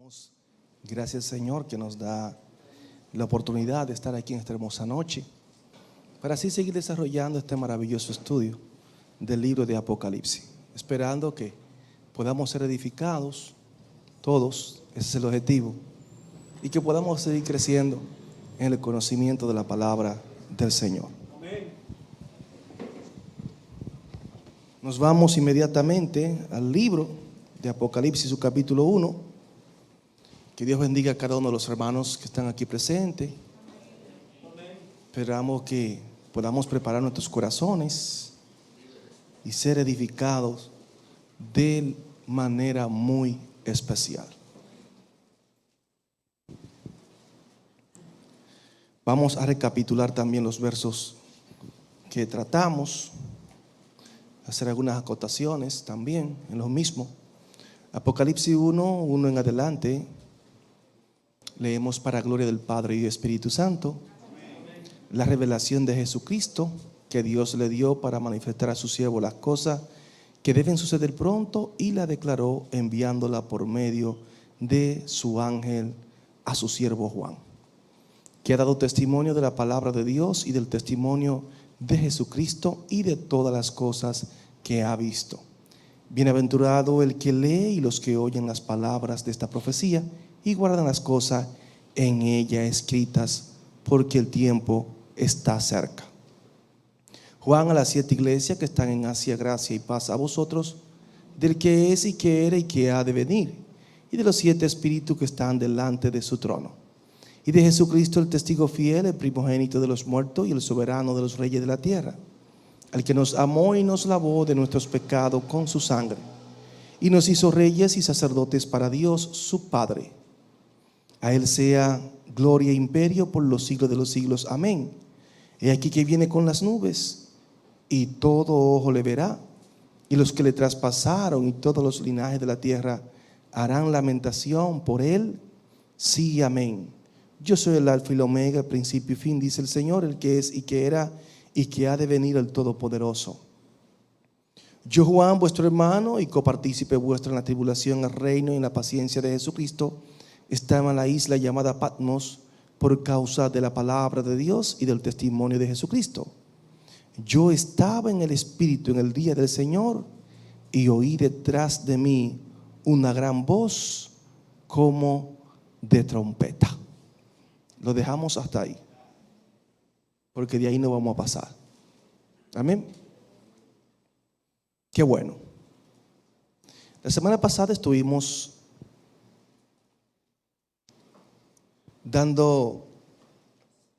Damos gracias, Señor, que nos da la oportunidad de estar aquí en esta hermosa noche para así seguir desarrollando este maravilloso estudio del libro de Apocalipsis, esperando que podamos ser edificados todos, ese es el objetivo, y que podamos seguir creciendo en el conocimiento de la palabra del Señor. Nos vamos inmediatamente al libro de Apocalipsis, su capítulo 1. Que Dios bendiga a cada uno de los hermanos que están aquí presentes. Esperamos que podamos preparar nuestros corazones y ser edificados de manera muy especial. Vamos a recapitular también los versos que tratamos, hacer algunas acotaciones también en lo mismo. Apocalipsis 1 en adelante. Leemos para gloria del Padre y Espíritu Santo, la revelación de Jesucristo que Dios le dio para manifestar a su siervo las cosas que deben suceder pronto, y la declaró enviándola por medio de su ángel a su siervo Juan, que ha dado testimonio de la palabra de Dios y del testimonio de Jesucristo y de todas las cosas que ha visto. Bienaventurado el que lee y los que oyen las palabras de esta profecía y guardan las cosas en ella escritas, porque el tiempo está cerca. Juan, a las 7 iglesias que están en Asia, gracia y paz a vosotros, del que es y que era y que ha de venir, y de los 7 espíritus que están delante de su trono, y de Jesucristo el testigo fiel, el primogénito de los muertos y el soberano de los reyes de la tierra, al que nos amó y nos lavó de nuestros pecados con su sangre, y nos hizo reyes y sacerdotes para Dios su Padre. A Él sea gloria e imperio por los siglos de los siglos. Amén. He aquí que viene con las nubes, y todo ojo le verá, y los que le traspasaron y todos los linajes de la tierra harán lamentación por Él. Sí, amén. Yo soy el Alfa y el Omega, el principio y fin, dice el Señor, el que es y que era y que ha de venir, el Todopoderoso. Yo, Juan, vuestro hermano y copartícipe vuestro en la tribulación, el reino y en la paciencia de Jesucristo, estaba en la isla llamada Patmos por causa de la palabra de Dios y del testimonio de Jesucristo. Yo estaba en el Espíritu en el día del Señor y oí detrás de mí una gran voz como de trompeta. Lo dejamos hasta ahí, porque de ahí no vamos a pasar. Amén. Qué bueno. La semana pasada estuvimos dando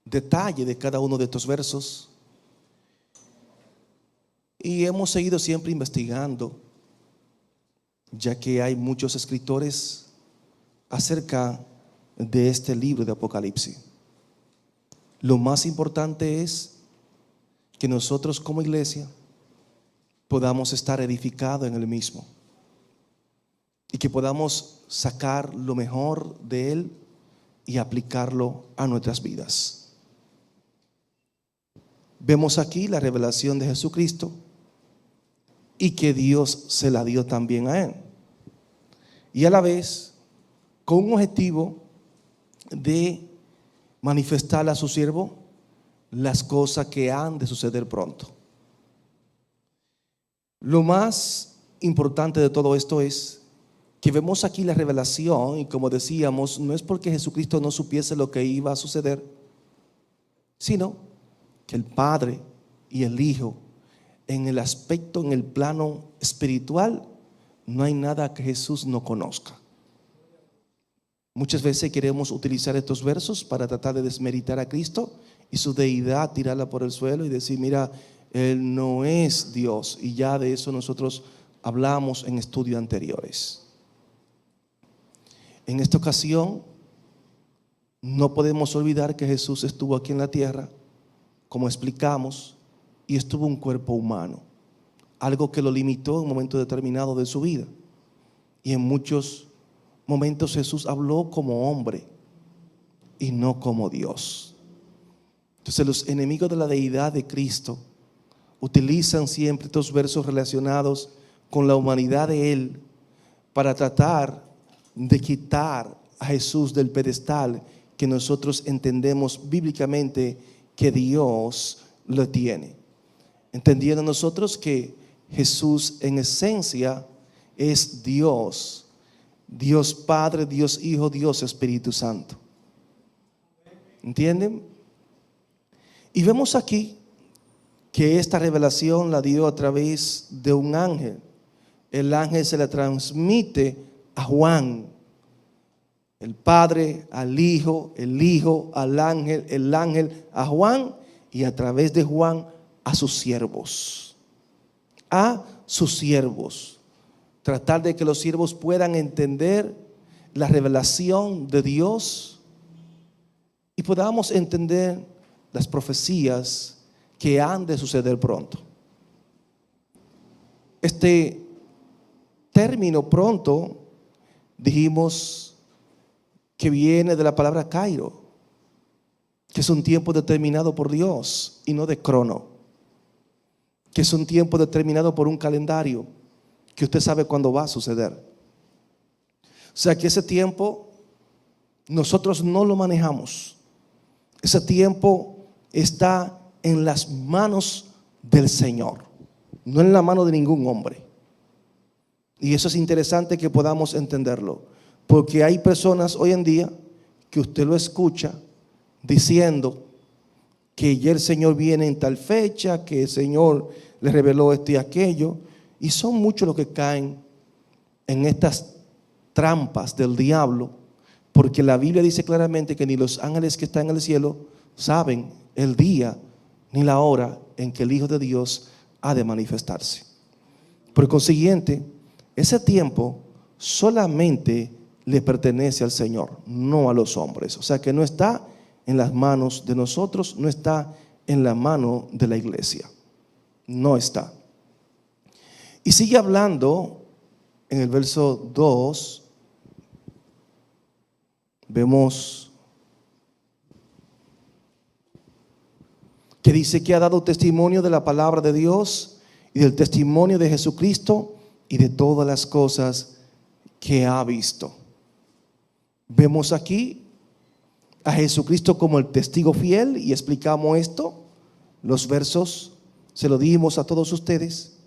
detalle de cada uno de estos versos, y hemos seguido siempre investigando, ya que hay muchos escritores acerca de este libro de Apocalipsis. Lo más importante es que nosotros como iglesia podamos estar edificados en el mismo y que podamos sacar lo mejor de él y aplicarlo a nuestras vidas. Vemos aquí la revelación de Jesucristo y que Dios se la dio también a él, y a la vez con un objetivo de manifestarle a su siervo las cosas que han de suceder pronto. Lo más importante de todo esto es que vemos aquí la revelación, y como decíamos, no es porque Jesucristo no supiese lo que iba a suceder, sino que el Padre y el Hijo, en el aspecto, en el plano espiritual, no hay nada que Jesús no conozca. Muchas veces queremos utilizar estos versos para tratar de desmeritar a Cristo y su deidad, tirarla por el suelo y decir, mira, Él no es Dios, y ya de eso nosotros hablamos en estudios anteriores. En esta ocasión no podemos olvidar que Jesús estuvo aquí en la tierra, como explicamos, y estuvo un cuerpo humano, algo que lo limitó en un momento determinado de su vida, y en muchos momentos Jesús habló como hombre y no como Dios. Entonces los enemigos de la deidad de Cristo utilizan siempre estos versos relacionados con la humanidad de Él para tratar de quitar a Jesús del pedestal que nosotros entendemos bíblicamente que Dios lo tiene. Entendiendo nosotros que Jesús en esencia es Dios, Dios Padre, Dios Hijo, Dios Espíritu Santo. ¿Entienden? Y vemos aquí que esta revelación la dio a través de un ángel. El ángel se la transmite a Juan, el Padre al Hijo, el Hijo al ángel, el ángel a Juan, y a través de Juan a sus siervos. A sus siervos. Tratar de que los siervos puedan entender la revelación de Dios y podamos entender las profecías que han de suceder pronto. Este término pronto dijimos que viene de la palabra Cairo, que es un tiempo determinado por Dios y no de crono, que es un tiempo determinado por un calendario que usted sabe cuándo va a suceder. O sea que ese tiempo nosotros no lo manejamos. Ese tiempo está en las manos del Señor, no en la mano de ningún hombre. Y eso es interesante que podamos entenderlo, porque hay personas hoy en día que usted lo escucha diciendo que ya el Señor viene en tal fecha, que el Señor le reveló esto y aquello, y son muchos los que caen en estas trampas del diablo, porque la Biblia dice claramente que ni los ángeles que están en el cielo saben el día ni la hora en que el Hijo de Dios ha de manifestarse. Por consiguiente, ese tiempo solamente le pertenece al Señor, no a los hombres. O sea que no está en las manos de nosotros, no está en la mano de la iglesia. No está. Y sigue hablando en el verso 2. Vemos que dice que ha dado testimonio de la palabra de Dios y del testimonio de Jesucristo y de todas las cosas que ha visto. Vemos aquí a Jesucristo como el testigo fiel y explicamos esto. Los versos se lo dimos a todos ustedes.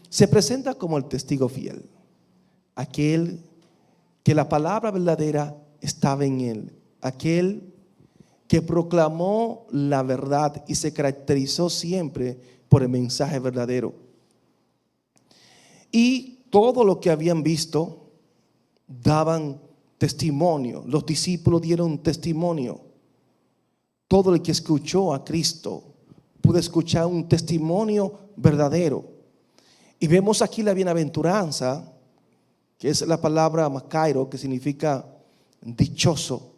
Se presenta como el testigo fiel, aquel que la palabra verdadera estaba en él, aquel que proclamó la verdad y se caracterizó siempre por el mensaje verdadero. Y todo lo que habían visto daban testimonio. Los discípulos dieron testimonio. Todo el que escuchó a Cristo pudo escuchar un testimonio verdadero. Y vemos aquí la bienaventuranza, que es la palabra Macairo, que significa dichoso,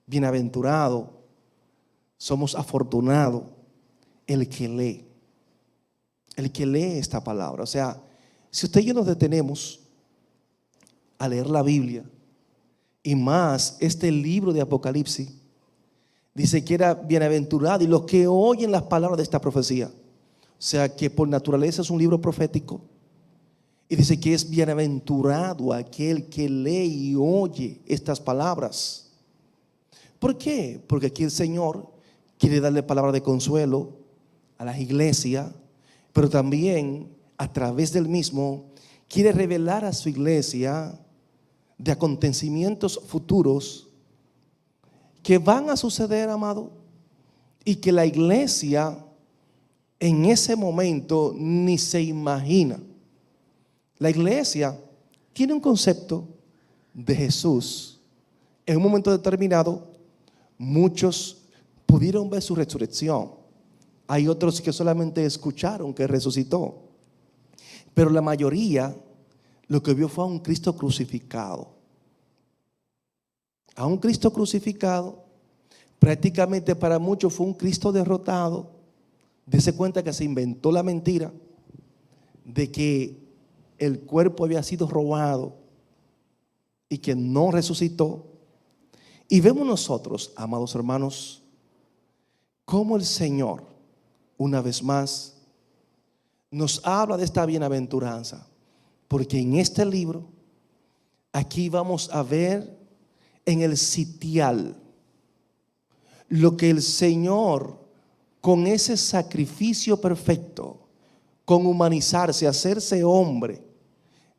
bienaventurado. Somos afortunados el que lee esta palabra. O sea, si usted y yo nos detenemos a leer la Biblia, y más este libro de Apocalipsis, dice que era bienaventurado y los que oyen las palabras de esta profecía. O sea que por naturaleza es un libro profético. Y dice que es bienaventurado aquel que lee y oye estas palabras. ¿Por qué? Porque aquí el Señor quiere darle palabra de consuelo a las iglesias, pero también a través del mismo quiere revelar a su iglesia de acontecimientos futuros que van a suceder, amado, y que la iglesia en ese momento ni se imagina. La iglesia tiene un concepto de Jesús. En un momento determinado, muchos pudieron ver su resurrección. Hay otros que solamente escucharon que resucitó. Pero la mayoría lo que vio fue a un Cristo crucificado. A un Cristo crucificado, prácticamente para muchos fue un Cristo derrotado. Dese cuenta que se inventó la mentira de que el cuerpo había sido robado y que no resucitó. Y vemos nosotros, amados hermanos, cómo el Señor, una vez más, nos habla de esta bienaventuranza, porque en este libro Aquí vamos a ver en el sitial lo que el Señor, con ese sacrificio perfecto, con humanizarse, hacerse hombre,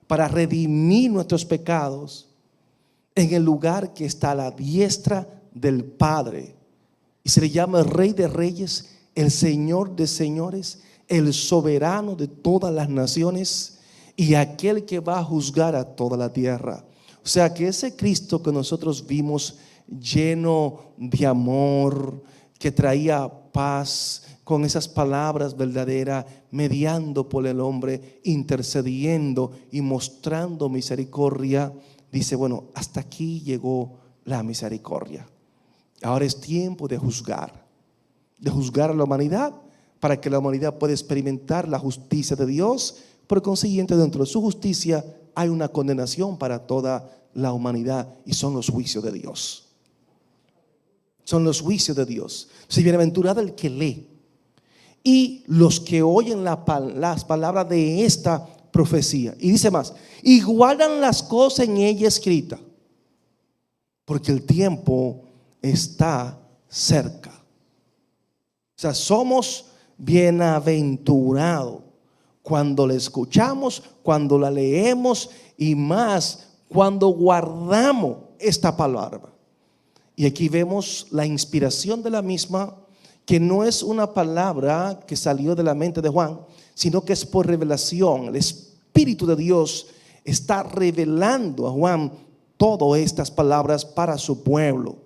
para redimir nuestros pecados, en el lugar que está a la diestra del Padre, y se le llama el Rey de Reyes, el Señor de Señores, el soberano de todas las naciones y aquel que va a juzgar a toda la tierra. O sea que ese Cristo que nosotros vimos lleno de amor, que traía paz, con esas palabras verdaderas, mediando por el hombre, intercediendo y mostrando misericordia, dice, bueno, hasta aquí llegó la misericordia. Ahora es tiempo de juzgar a la humanidad, para que la humanidad pueda experimentar la justicia de Dios. Por consiguiente, dentro de su justicia hay una condenación para toda la humanidad, y son los juicios de Dios. Son los juicios de Dios. Si bienaventurado el que lee y los que oyen las palabras de esta profecía. Y dice más, y guardan las cosas en ella escritas, porque el tiempo está cerca. O sea, somos bienaventurados cuando la escuchamos, cuando la leemos, y más cuando guardamos esta palabra. Y aquí vemos la inspiración de la misma, que no es una palabra que salió de la mente de Juan, sino que es por revelación. El Espíritu de Dios está revelando a Juan todas estas palabras para su pueblo.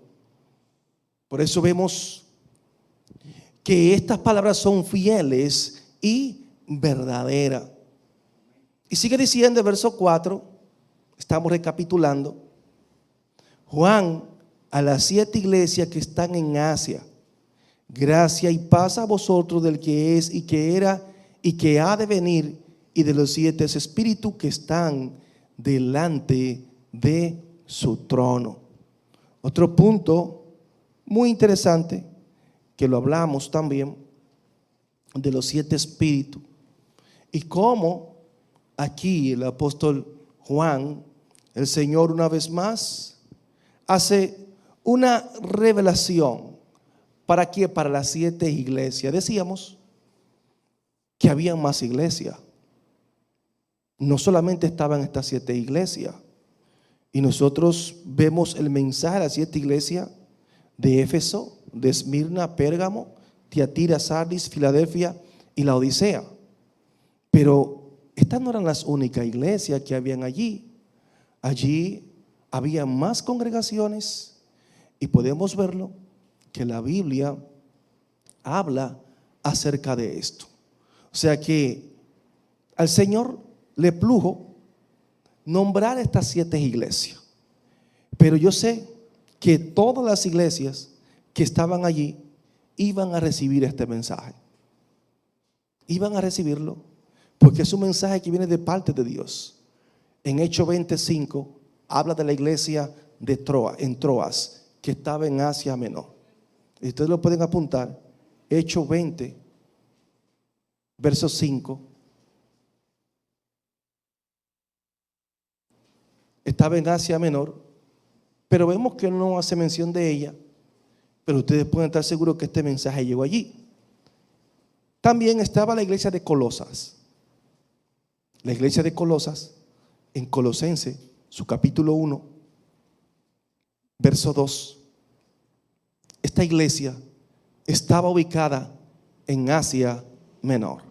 Por eso vemos que estas palabras son fieles y verdaderas. Y sigue diciendo el verso 4, estamos recapitulando. Juan, a las 7 iglesias que están en Asia, gracia y paz a vosotros del que es y que era y que ha de venir, y de los 7 espíritus que están delante de su trono. Otro punto muy interesante, que lo hablamos también, de los 7 espíritus, y cómo aquí el apóstol Juan, el Señor una vez más hace una revelación. ¿Para qué? Para las 7 iglesias. Decíamos que había más iglesias. No solamente estaban estas 7 iglesias. Y nosotros vemos el mensaje a las 7 iglesias de Éfeso, de Esmirna, Pérgamo, Tiatira, Sardis, Filadelfia y la Odisea. Pero estas no eran las únicas iglesias que habían allí. Allí había más congregaciones, y podemos verlo, que la Biblia habla acerca de esto. O sea que al Señor le plujo nombrar estas 7 iglesias. Pero yo sé que todas las iglesias que estaban allí iban a recibir este mensaje. Iban a recibirlo, porque es un mensaje que viene de parte de Dios. En Hechos 25 habla de la iglesia de Troas, en Troas, que estaba en Asia Menor. Y ustedes lo pueden apuntar. Hechos 20, verso 5. Estaba en Asia Menor, pero vemos que no hace mención de ella. Pero ustedes pueden estar seguros que este mensaje llegó allí. También estaba la iglesia de Colosas. La iglesia de Colosas, en Colosenses, su capítulo 1, verso 2. Esta iglesia estaba ubicada en Asia Menor.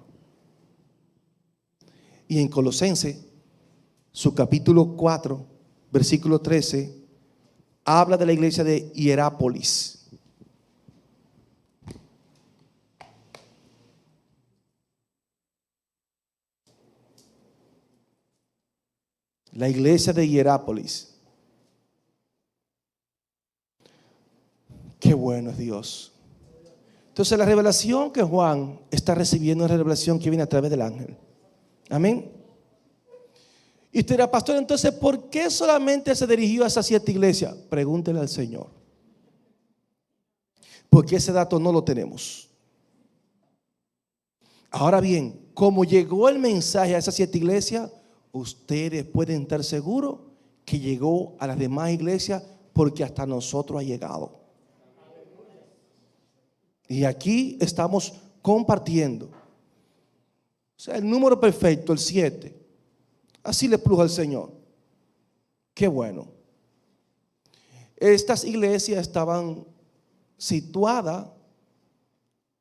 Y en Colosenses, su capítulo 4, versículo 13, habla de la iglesia de Hierápolis. La iglesia de Hierápolis. Qué bueno es Dios. Entonces la revelación que Juan está recibiendo es la revelación que viene a través del ángel. Amén. Y usted dirá, pastor, entonces ¿por qué solamente se dirigió a esas 7 iglesias? Pregúntele al Señor, porque ese dato no lo tenemos. Ahora bien, como llegó el mensaje a esas 7 iglesias, ustedes pueden estar seguros que llegó a las demás iglesias, porque hasta nosotros ha llegado. Y aquí estamos compartiendo. O sea, el número perfecto, el 7. Así le pluja al Señor. Qué bueno. Estas iglesias estaban situadas,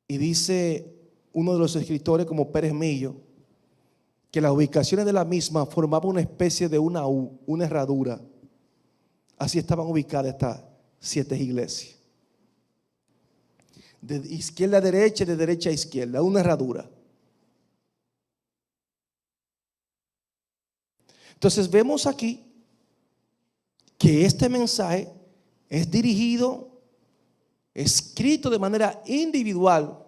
y dice uno de los escritores como Pérez Millo, que las ubicaciones de la misma formaban una especie de una U, una herradura. Así estaban ubicadas estas 7 iglesias. De izquierda a derecha y de derecha a izquierda, una herradura. Entonces vemos aquí que este mensaje es dirigido, escrito de manera individual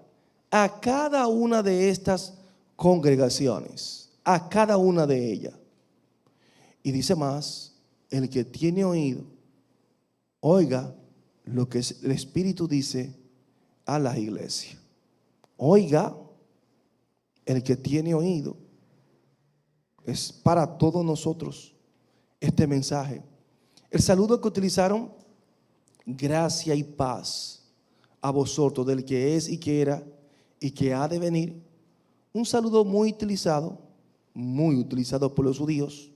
a cada una de estas congregaciones, a cada una de ellas. Y dice más: el que tiene oído, oiga lo que el Espíritu dice a las iglesias. Oiga, el que tiene oído. Es para todos nosotros este mensaje. El saludo que utilizaron: gracia y paz a vosotros, del que es y que era y que ha de venir. Un saludo muy utilizado por los judíos.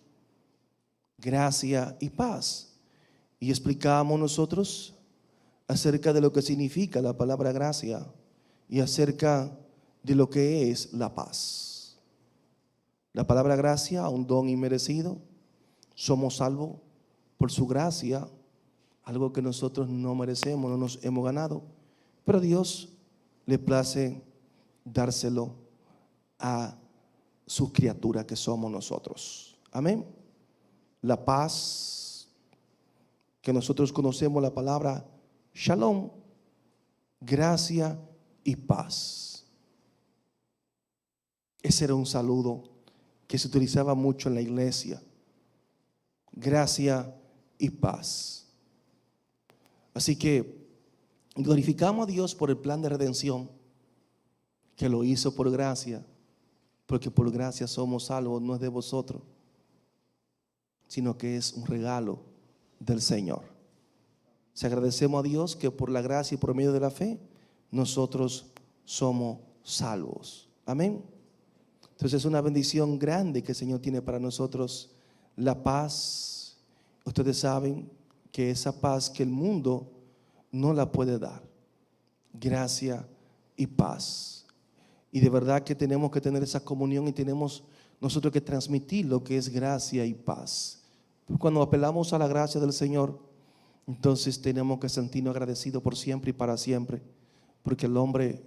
Gracia y paz. Y explicábamos nosotros acerca de lo que significa la palabra gracia y acerca de lo que es la paz. La palabra gracia, un don inmerecido. Somos salvos por su gracia, algo que nosotros no merecemos, no nos hemos ganado, pero a Dios le place dárselo a su criatura que somos nosotros. Amén. La paz que nosotros conocemos, la palabra shalom, gracia y paz. Ese era un saludo que se utilizaba mucho en la iglesia. Gracia y paz. Así que glorificamos a Dios por el plan de redención, que lo hizo por gracia, porque por gracia somos salvos, no es de vosotros, sino que es un regalo del Señor. Se agradecemos a Dios que por la gracia y por medio de la fe nosotros somos salvos. Amén. Entonces es una bendición grande que el Señor tiene para nosotros. La paz, ustedes saben que esa paz que el mundo no la puede dar. Gracia y paz. Y de verdad que tenemos que tener esa comunión y tenemos nosotros que transmitir lo que es gracia y paz. Cuando apelamos a la gracia del Señor, entonces tenemos que sentirnos agradecidos por siempre y para siempre, porque el hombre,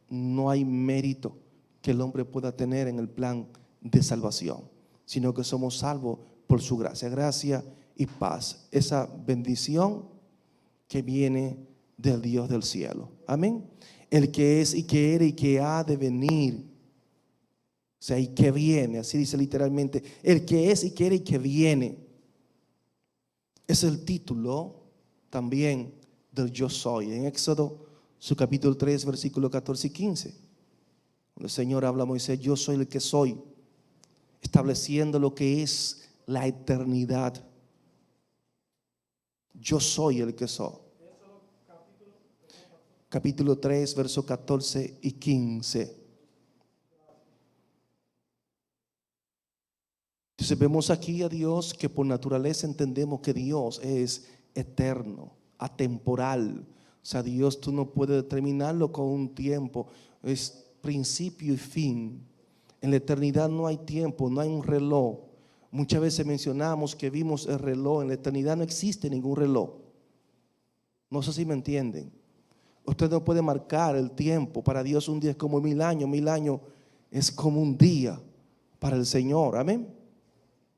no hay mérito que el hombre pueda tener en el plan de salvación, sino que somos salvos por su gracia. Gracia y paz, esa bendición que viene del Dios del cielo. Amén. El que es y que era y que ha de venir, o sea, y que viene, así dice literalmente, el que es y que era y que viene. Es el título también del yo soy. En Éxodo, su capítulo 3, versículos 14 y 15. Cuando el Señor habla a Moisés: yo soy el que soy, estableciendo lo que es la eternidad. Yo soy el que soy. Capítulo 3, versos 14 y 15. Entonces vemos aquí a Dios que por naturaleza entendemos que Dios es eterno, atemporal. O sea, Dios tú no puedes determinarlo con un tiempo, es principio y fin. En la eternidad no hay tiempo, no hay un reloj. Muchas veces mencionamos que vimos el reloj. En la eternidad no existe ningún reloj. No sé si me entienden. Usted no puede marcar el tiempo. Para Dios un día es como 1000 años. 1000 años es como un día para el Señor. Amén.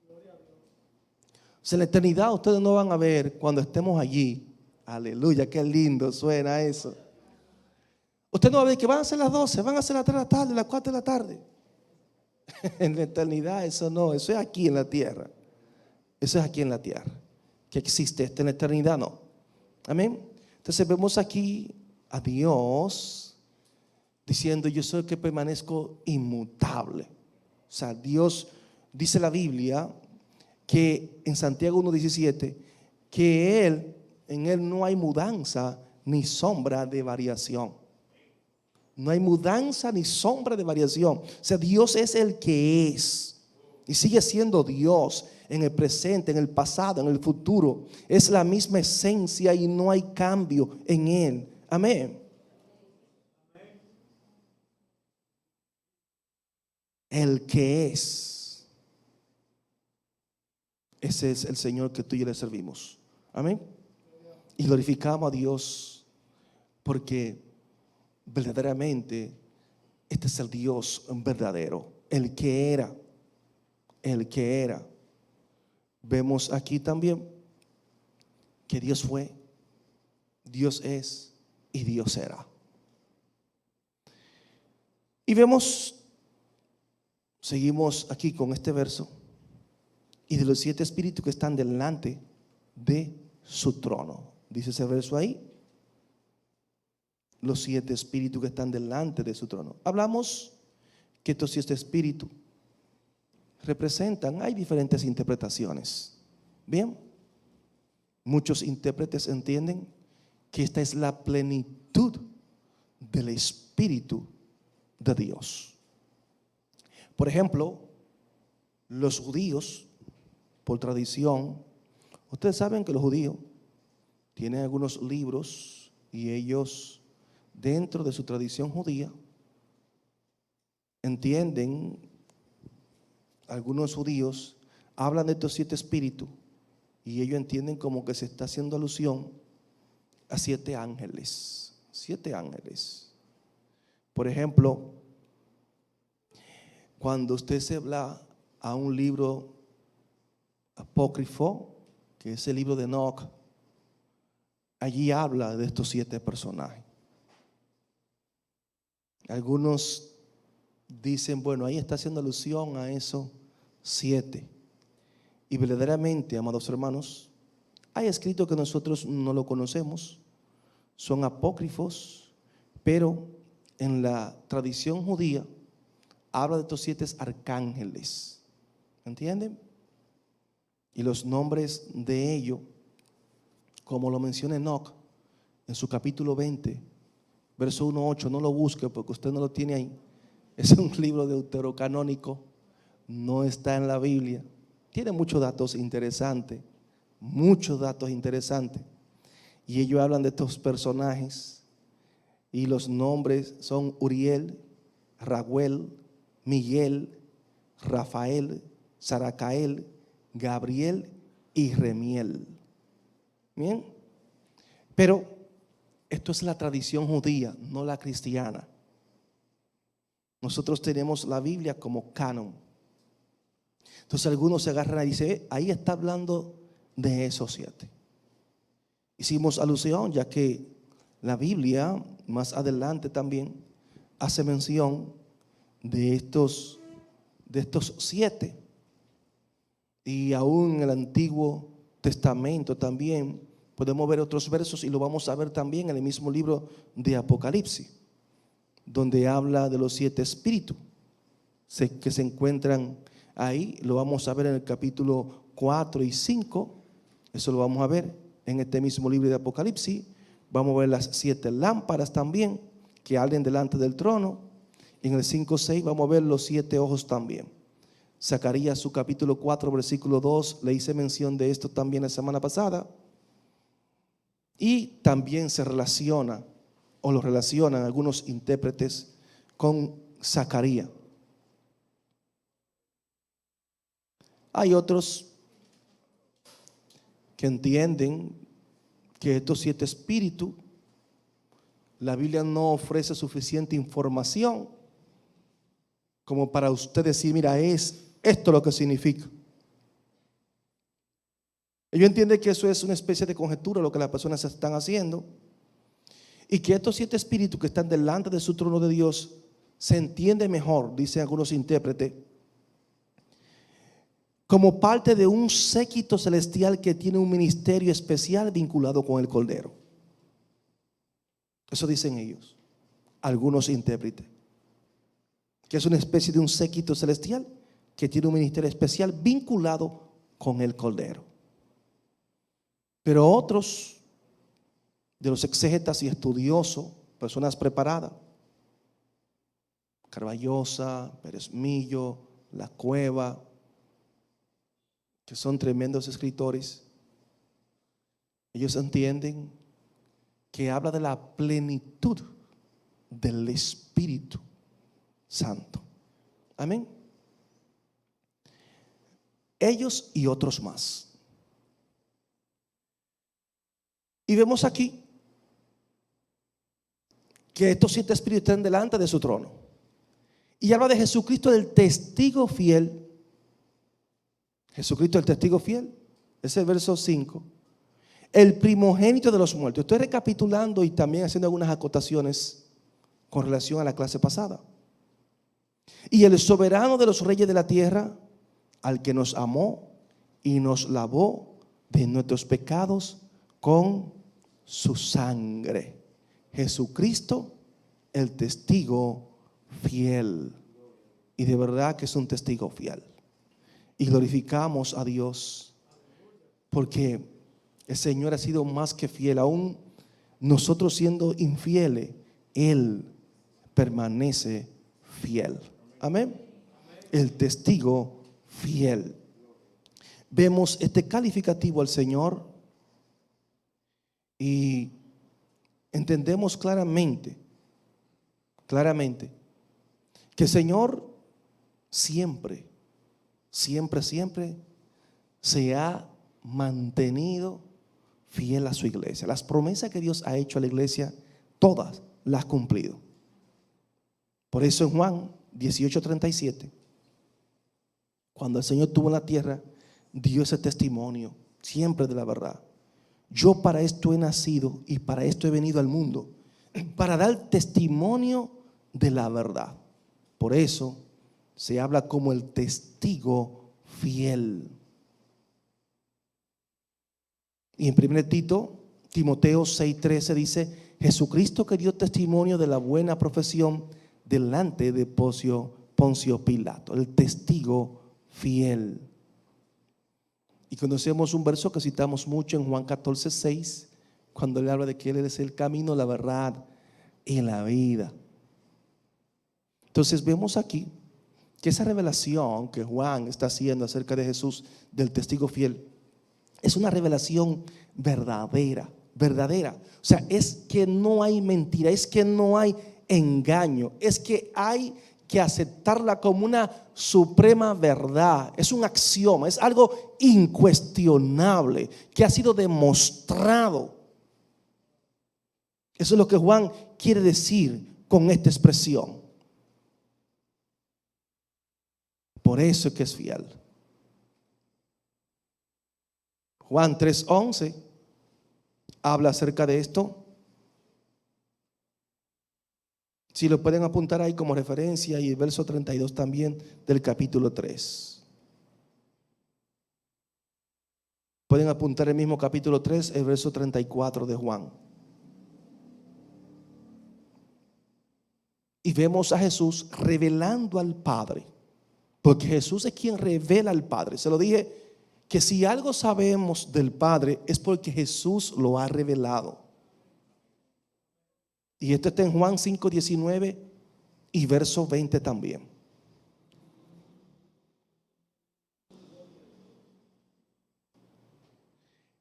O sea, en la eternidad ustedes no van a ver cuando estemos allí. Aleluya, qué lindo suena eso. Usted no va a ver que van a ser las 12, van a ser las 3 de la tarde, las 4 de la tarde. En la eternidad eso no, eso es aquí en la tierra. Eso es aquí en la tierra. Que existe esto en la eternidad, no. Amén. Entonces vemos aquí a Dios diciendo: yo soy el que permanezco inmutable. O sea, Dios, dice la Biblia que en Santiago 1:17, que en Él no hay mudanza ni sombra de variación. No hay mudanza ni sombra de variación. O sea, Dios es el que es. Y sigue siendo Dios en el presente, en el pasado, en el futuro. Es la misma esencia y no hay cambio en Él. Amén. El que es. Ese es el Señor que tú y yo le servimos. Amén. Y glorificamos a Dios porque verdaderamente este es el Dios verdadero. El que era. El que era. Vemos aquí también que Dios fue, Dios es y Dios será. Y vemos, seguimos aquí con este verso, y de los 7 espíritus que están delante de su trono. Dice ese verso ahí, los 7 espíritus que están delante de su trono. Hablamos que estos 7 espíritus representan, hay diferentes interpretaciones. Bien, muchos intérpretes entienden que esta es la plenitud del Espíritu de Dios. Por ejemplo, los judíos, por tradición, ustedes saben que los judíos tienen algunos libros y ellos, dentro de su tradición judía, entienden, algunos judíos hablan de estos 7 espíritus y ellos entienden como que se está haciendo alusión a 7 ángeles. 7 ángeles. Por ejemplo, cuando usted se va a un libro apócrifo, que es el libro de Enoch, allí habla de estos 7 personajes. Algunos dicen, bueno, ahí está haciendo alusión a esos 7. Y verdaderamente, amados hermanos, hay escritos que nosotros no lo conocemos, son apócrifos, pero en la tradición judía habla de estos 7 arcángeles. ¿Entienden? Y los nombres de ellos, como lo menciona Enoch en su capítulo 20, verso 1-8, no lo busque porque usted no lo tiene ahí. Es un libro deuterocanónico, no está en la Biblia. Tiene muchos datos interesantes, Y ellos hablan de estos personajes y los nombres son Uriel, Raguel, Miguel, Rafael, Saracael, Gabriel y Remiel. Bien, pero esto es la tradición judía, no la cristiana. Nosotros tenemos la Biblia como canon. Entonces algunos se agarran y dicen, ahí está hablando de esos 7. Hicimos alusión ya que la Biblia más adelante también hace mención de estos 7. Y aún en el Antiguo Testamento también podemos ver otros versos y lo vamos a ver también en el mismo libro de Apocalipsis, donde habla de los 7 espíritus que se encuentran ahí. Lo vamos a ver en el capítulo 4 y 5. Eso lo vamos a ver en este mismo libro de Apocalipsis. Vamos a ver las 7 lámparas también que arden delante del trono. En el 5-6 vamos a ver los 7 ojos también. Zacarías, su capítulo 4, versículo 2, le hice mención de esto también la semana pasada. Y también se relaciona, o lo relacionan algunos intérpretes con Zacarías. Hay otros que entienden que estos 7 espíritus, la Biblia no ofrece suficiente información como para usted decir, mira, es esto lo que significa. Ellos entienden que eso es una especie de conjetura lo que las personas están haciendo, y que estos 7 espíritus que están delante de su trono de Dios se entiende mejor, dicen algunos intérpretes, como parte de un séquito celestial que tiene un ministerio especial vinculado con el Cordero. Eso dicen ellos, algunos intérpretes, que es una especie de un séquito celestial que tiene un ministerio especial vinculado con el Cordero. Pero otros de los exégetas y estudiosos, personas preparadas, Carballosa, Pérez Millo, La Cueva, que son tremendos escritores, ellos entienden que habla de la plenitud del Espíritu Santo. Amén. Ellos y otros más. Y vemos aquí que estos 7 espíritus están delante de su trono. Y habla de Jesucristo, el testigo fiel. Jesucristo, el testigo fiel. Ese es el verso 5. El primogénito de los muertos. Estoy recapitulando y también haciendo algunas acotaciones con relación a la clase pasada. Y el soberano de los reyes de la tierra, al que nos amó y nos lavó de nuestros pecados con su sangre. Jesucristo, el testigo fiel. Y de verdad que es un testigo fiel. Y glorificamos a Dios porque el Señor ha sido más que fiel. Aún nosotros siendo infieles, Él permanece fiel. Amén. El testigo fiel. Vemos este calificativo al Señor y entendemos claramente que el Señor siempre se ha mantenido fiel a su iglesia. Las promesas que Dios ha hecho a la iglesia, todas las ha cumplido. Por eso en Juan 18:37, cuando el Señor estuvo en la tierra, dio ese testimonio siempre de la verdad. Yo para esto he nacido y para esto he venido al mundo, para dar testimonio de la verdad. Por eso se habla como el testigo fiel. Y en 1 Timoteo 6:13 dice: Jesucristo que dio testimonio de la buena profesión delante de Poncio Pilato, el testigo fiel. Y conocemos un verso que citamos mucho en Juan 14:6, cuando él habla de que Él es el camino, la verdad y la vida. Entonces vemos aquí que esa revelación que Juan está haciendo acerca de Jesús, del testigo fiel, es una revelación verdadera. O sea, es que no hay mentira, es que no hay engaño, es que hay que aceptarla como una suprema verdad. Es un axioma, es algo incuestionable que ha sido demostrado. Eso es lo que Juan quiere decir con esta expresión. Por eso es que es fiel. Juan 3:11 habla acerca de esto. Si lo pueden apuntar ahí como referencia, y el verso 32 también del capítulo 3. Pueden apuntar el mismo capítulo 3, el verso 34 de Juan. Y vemos a Jesús revelando al Padre, porque Jesús es quien revela al Padre. Se lo dije, que si algo sabemos del Padre es porque Jesús lo ha revelado. Y esto está en Juan 5:19 y verso 20 también.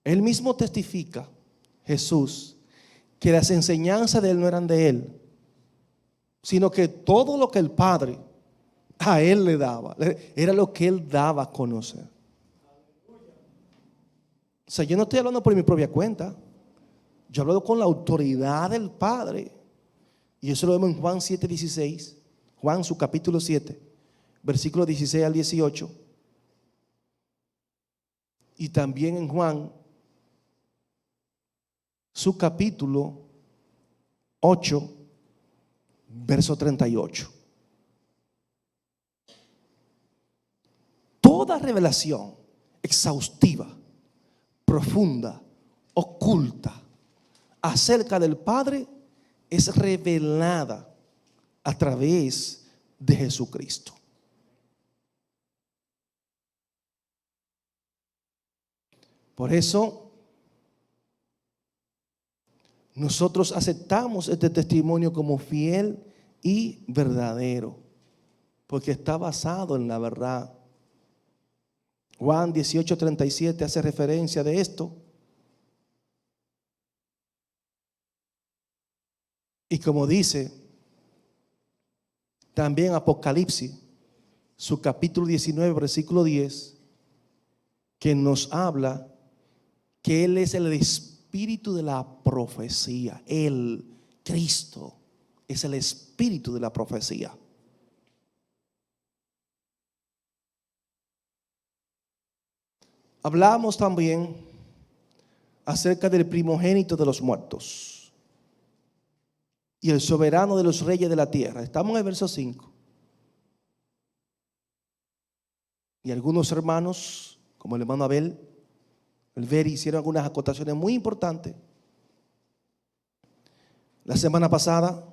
Él mismo testifica, Jesús, que las enseñanzas de Él no eran de Él, sino que todo lo que el Padre a Él le daba, era lo que Él daba a conocer. O sea, yo no estoy hablando por mi propia cuenta. Yo he hablado con la autoridad del Padre. Y eso lo vemos en Juan 7:16. Juan, su capítulo 7, versículos 16 al 18. Y también en Juan, su capítulo 8, verso 38. Toda revelación exhaustiva, profunda, oculta acerca del Padre es revelada a través de Jesucristo. Por eso nosotros aceptamos este testimonio como fiel y verdadero, porque está basado en la verdad. Juan 18:37 hace referencia de esto. Y como dice también Apocalipsis, su capítulo 19, versículo 10, que nos habla que Él es el espíritu de la profecía. El Cristo es el espíritu de la profecía. Hablamos también acerca del primogénito de los muertos y el soberano de los reyes de la tierra. Estamos en el verso 5. Y algunos hermanos, como el hermano Abel, el Veri, hicieron algunas acotaciones muy importantes. La semana pasada,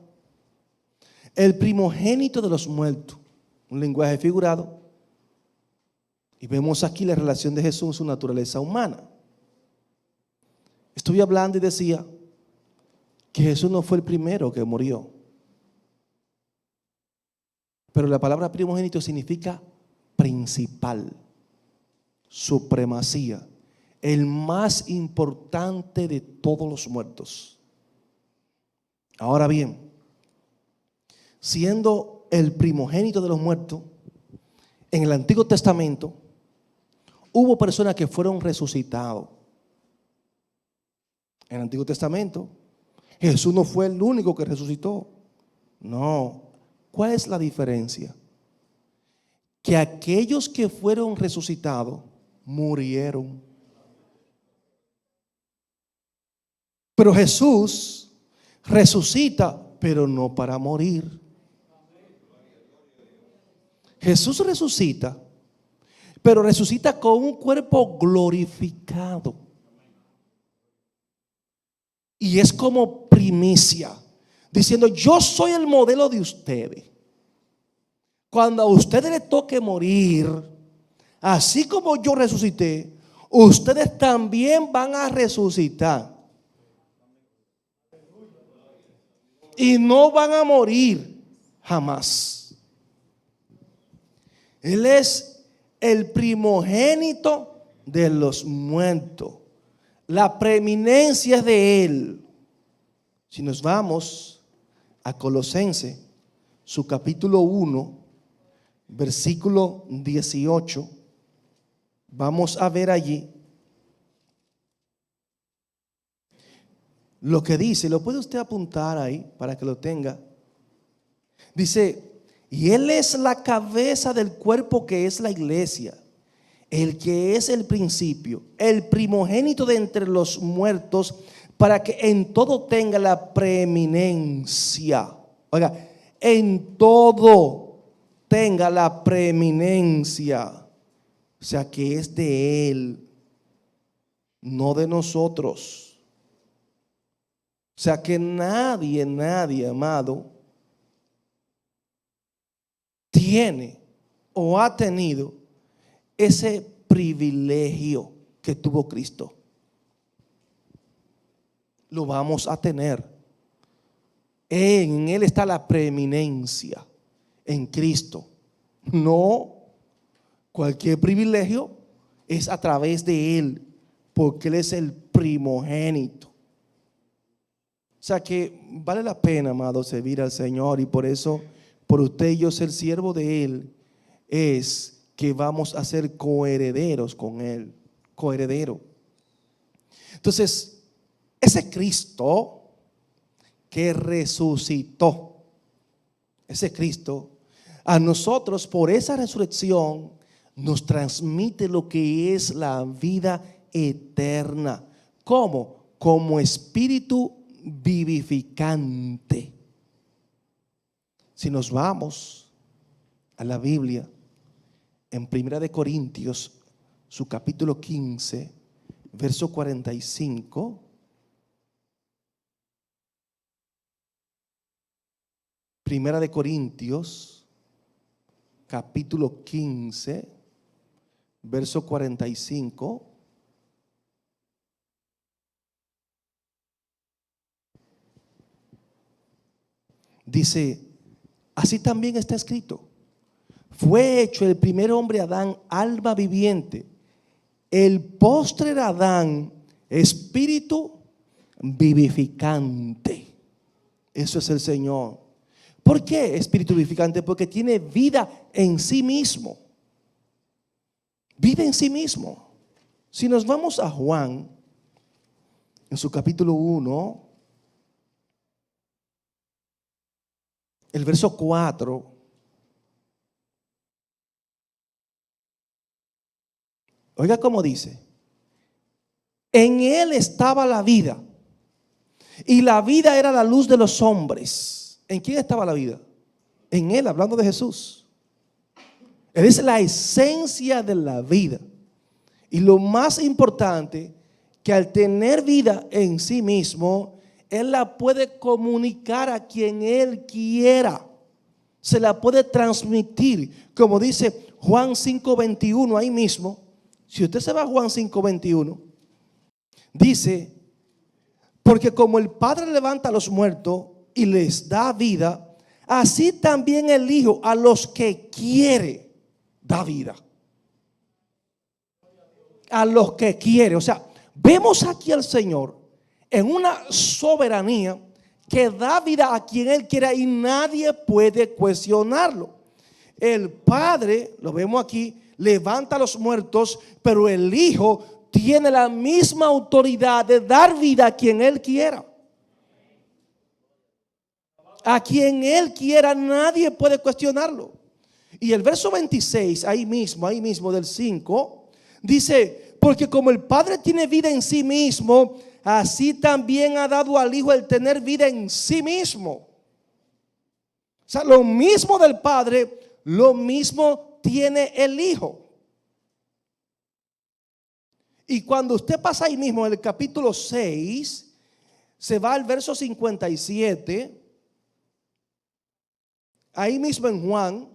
el primogénito de los muertos, un lenguaje figurado. Y vemos aquí la relación de Jesús en su naturaleza humana. Estuve hablando y decía que Jesús no fue el primero que murió. Pero la palabra primogénito significa principal, supremacía, el más importante de todos los muertos. Ahora bien, siendo el primogénito de los muertos, en el Antiguo Testamento hubo personas que fueron resucitados. En el Antiguo Testamento Jesús no fue el único que resucitó. No. ¿Cuál es la diferencia? Que aquellos que fueron resucitados murieron. Pero Jesús resucita, pero no para morir. Jesús resucita, pero resucita con un cuerpo glorificado. Y es como primicia, diciendo: yo soy el modelo de ustedes. Cuando a ustedes les toque morir, así como yo resucité, ustedes también van a resucitar. Y no van a morir jamás. Él es el primogénito de los muertos. La preeminencia es de Él. Si nos vamos a Colosenses, su capítulo 1, versículo 18, vamos a ver allí lo que dice. Lo puede usted apuntar ahí para que lo tenga. Dice: y Él es la cabeza del cuerpo, que es la iglesia, el que es el principio, el primogénito de entre los muertos, para que en todo tenga la preeminencia. Oiga, en todo tenga la preeminencia. O sea, que es de Él, no de nosotros. O sea, que nadie, amado, tiene o ha tenido ese privilegio que tuvo Cristo. Lo vamos a tener. En Él está la preeminencia, en Cristo. No cualquier privilegio es a través de Él, porque Él es el primogénito. O sea que vale la pena, amado, servir al Señor. Y por eso, por usted y yo ser siervo de Él, es que vamos a ser coherederos con Él. Coheredero. Entonces, ese Cristo que resucitó, ese Cristo, a nosotros por esa resurrección nos transmite lo que es la vida eterna. ¿Cómo? Como espíritu vivificante. Si nos vamos a la Biblia, en 1 Corintios, su capítulo 15, verso 45. Primera de Corintios, capítulo 15, verso 45. Dice, así también está escrito. Fue hecho el primer hombre Adán, alma viviente. El postrer Adán, espíritu vivificante. Eso es el Señor. ¿Por qué espíritu vivificante? Porque tiene vida en sí mismo. Vida en sí mismo. Si nos vamos a Juan, en su capítulo 1, el verso 4, oiga cómo dice: en él estaba la vida, y la vida era la luz de los hombres. ¿En quién estaba la vida? En él, hablando de Jesús. Él es la esencia de la vida. Y lo más importante, que al tener vida en sí mismo, Él la puede comunicar a quien Él quiera. Se la puede transmitir, como dice Juan 5:21 ahí mismo. Si usted se va a Juan 5:21, dice: porque como el Padre levanta a los muertos y les da vida, así también el Hijo a los que quiere da vida. A los que quiere. O sea, vemos aquí al Señor en una soberanía que da vida a quien Él quiera y nadie puede cuestionarlo. El Padre, lo vemos aquí, levanta a los muertos, pero el Hijo tiene la misma autoridad de dar vida a quien Él quiera. A quien Él quiera, nadie puede cuestionarlo. Y el verso 26, ahí mismo del 5, dice: porque como el Padre tiene vida en sí mismo, así también ha dado al Hijo el tener vida en sí mismo. O sea, lo mismo del Padre, lo mismo tiene el Hijo. Y cuando usted pasa ahí mismo en el capítulo 6, se va al verso 57. Ahí mismo en Juan,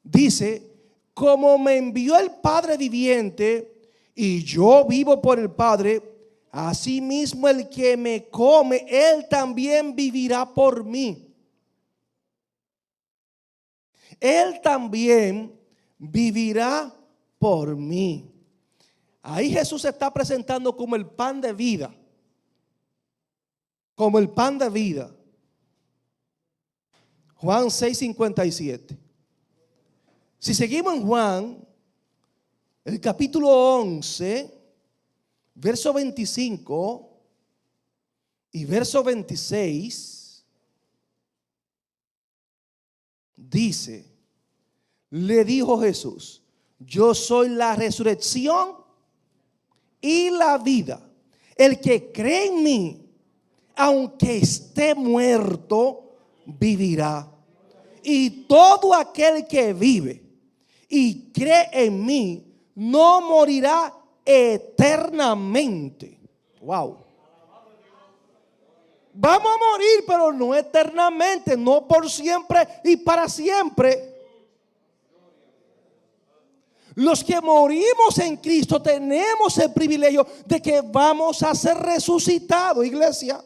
dice: como me envió el Padre viviente y yo vivo por el Padre, asimismo el que me come, él también vivirá por mí. Él también vivirá por mí. Ahí Jesús se está presentando como el pan de vida. Como el pan de vida. Juan 6:57. Si seguimos en Juan, el capítulo 11, verso 25 y verso 26, dice: le dijo Jesús: yo soy la resurrección y la vida. El que cree en mí, aunque esté muerto, vivirá. Y todo aquel que vive y cree en mí no morirá eternamente. Wow. Vamos a morir, pero no eternamente, no por siempre y para siempre. Los que morimos en Cristo tenemos el privilegio de que vamos a ser resucitados, iglesia.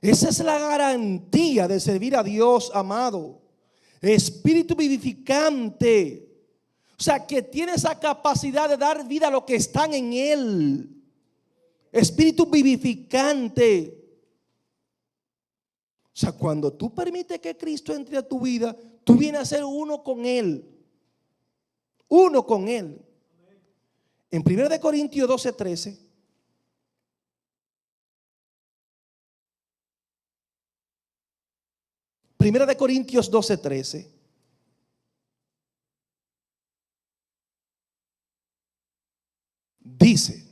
Esa es la garantía de servir a Dios, amado. Espíritu vivificante. O sea, que tiene esa capacidad de dar vida a los que están en Él. Espíritu vivificante. O sea, cuando tú permites que Cristo entre a tu vida, tú vienes a ser uno con Él. Uno con Él. En 1 Corintios 12:13. Primera de Corintios 12:13. Dice: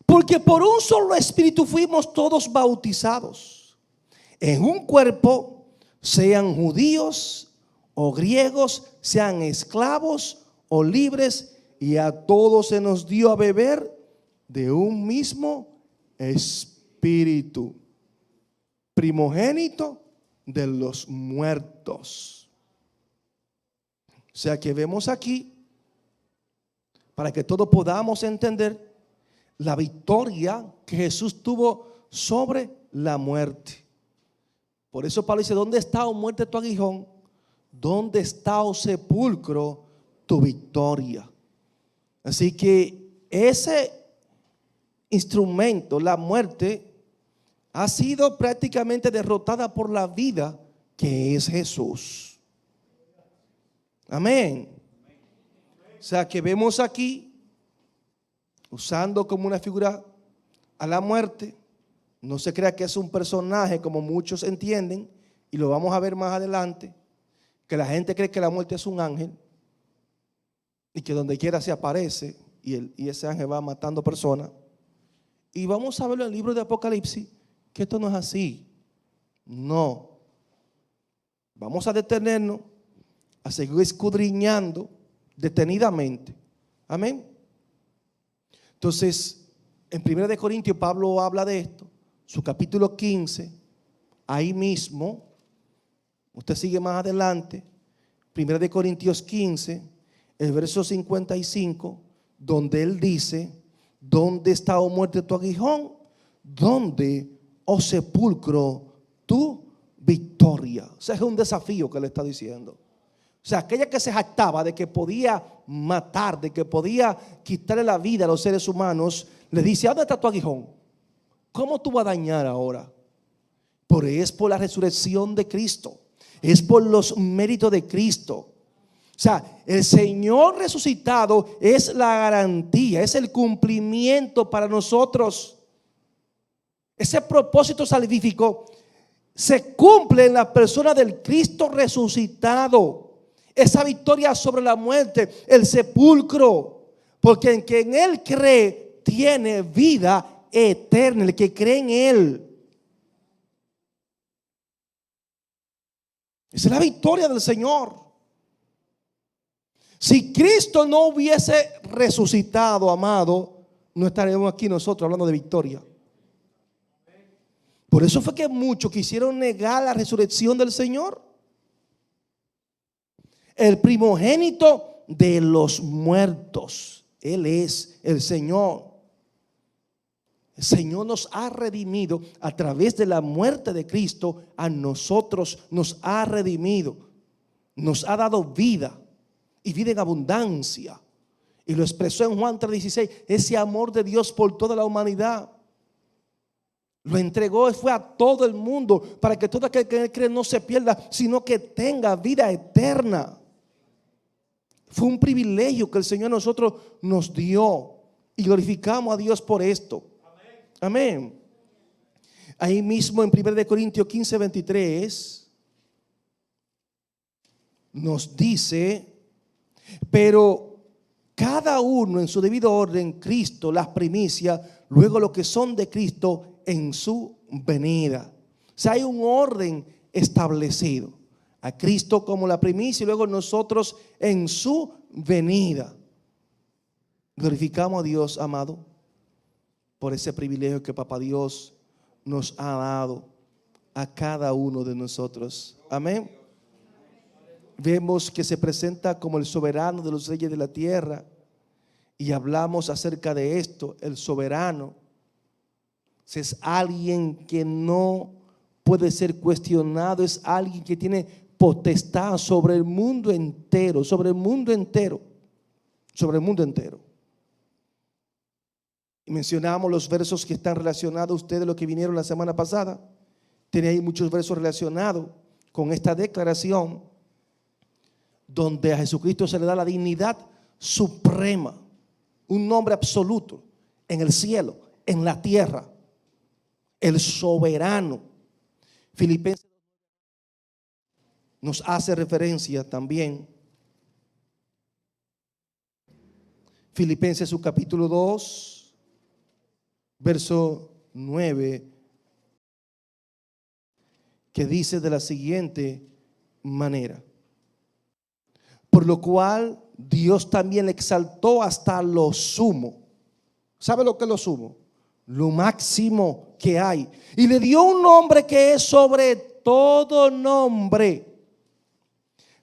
porque por un solo espíritu fuimos todos bautizados en un cuerpo, sean judíos o griegos, sean esclavos o libres, y a todos se nos dio a beber de un mismo espíritu, primogénito de los muertos. O sea que vemos aquí, para que todos podamos entender, la victoria que Jesús tuvo sobre la muerte. Por eso Pablo dice: ¿dónde está, oh muerte, tu aguijón? ¿Dónde está, oh sepulcro, tu victoria? Así que ese instrumento, la muerte, ha sido prácticamente derrotada por la vida, que es Jesús. Amén. O sea que vemos aquí, usando como una figura a la muerte. No se crea que es un personaje como muchos entienden, y lo vamos a ver más adelante, que la gente cree que la muerte es un ángel y que donde quiera se aparece y ese ángel va matando personas. Y vamos a verlo en el libro de Apocalipsis, que esto no es así. No. Vamos a detenernos, a seguir escudriñando detenidamente. Amén. Entonces, en 1 Corintios Pablo habla de esto, su capítulo 15, ahí mismo, usted sigue más adelante, 1 Corintios 15, el verso 55, donde él dice: ¿dónde está, oh muerte, tu aguijón? ¿Dónde, oh sepulcro, tu victoria? O sea, es un desafío que le está diciendo. O sea, aquella que se jactaba de que podía matar, de que podía quitarle la vida a los seres humanos, le dice: ¿dónde está tu aguijón? ¿Cómo tú vas a dañar ahora? Es por la resurrección de Cristo, es por los méritos de Cristo. O sea, el Señor resucitado es la garantía, es el cumplimiento para nosotros. Ese propósito salvífico se cumple en la persona del Cristo resucitado. Esa victoria sobre la muerte, el sepulcro, porque en quien Él cree tiene vida eterna, el que cree en Él. Esa es la victoria del Señor. Si Cristo no hubiese resucitado, amado, no estaríamos aquí nosotros hablando de victoria. Por eso fue que muchos quisieron negar la resurrección del Señor. El primogénito de los muertos, Él es el Señor. El Señor nos ha redimido a través de la muerte de Cristo. A nosotros nos ha redimido, nos ha dado vida y vida en abundancia. Y lo expresó en Juan 3:16, ese amor de Dios por toda la humanidad. Lo entregó y fue a todo el mundo, para que todo aquel que cree no se pierda, sino que tenga vida eterna. Fue un privilegio que el Señor a nosotros nos dio, y glorificamos a Dios por esto. Amén. Ahí mismo en 1 Corintios 15:23 nos dice: pero cada uno en su debido orden, Cristo las primicias, luego lo que son de Cristo en su venida. O sea, hay un orden establecido. A Cristo como la primicia y luego nosotros en su venida. Glorificamos a Dios, amado, por ese privilegio que Papá Dios nos ha dado a cada uno de nosotros. Amén. Vemos que se presenta como el soberano de los reyes de la tierra, y hablamos acerca de esto. El soberano es alguien que no puede ser cuestionado, es alguien que tiene potestad sobre el mundo entero, sobre el mundo entero, sobre el mundo entero. Y mencionamos los versos que están relacionados, ustedes los que vinieron la semana pasada, tienen ahí muchos versos relacionados con esta declaración, donde a Jesucristo se le da la dignidad suprema, un nombre absoluto en el cielo, en la tierra, el soberano. Filipenses nos hace referencia también. Filipenses su capítulo 2, verso 9, que dice de la siguiente manera: por lo cual Dios también le exaltó hasta lo sumo. ¿Sabe lo que es lo sumo? Lo máximo que hay. Y le dio un nombre que es sobre todo nombre,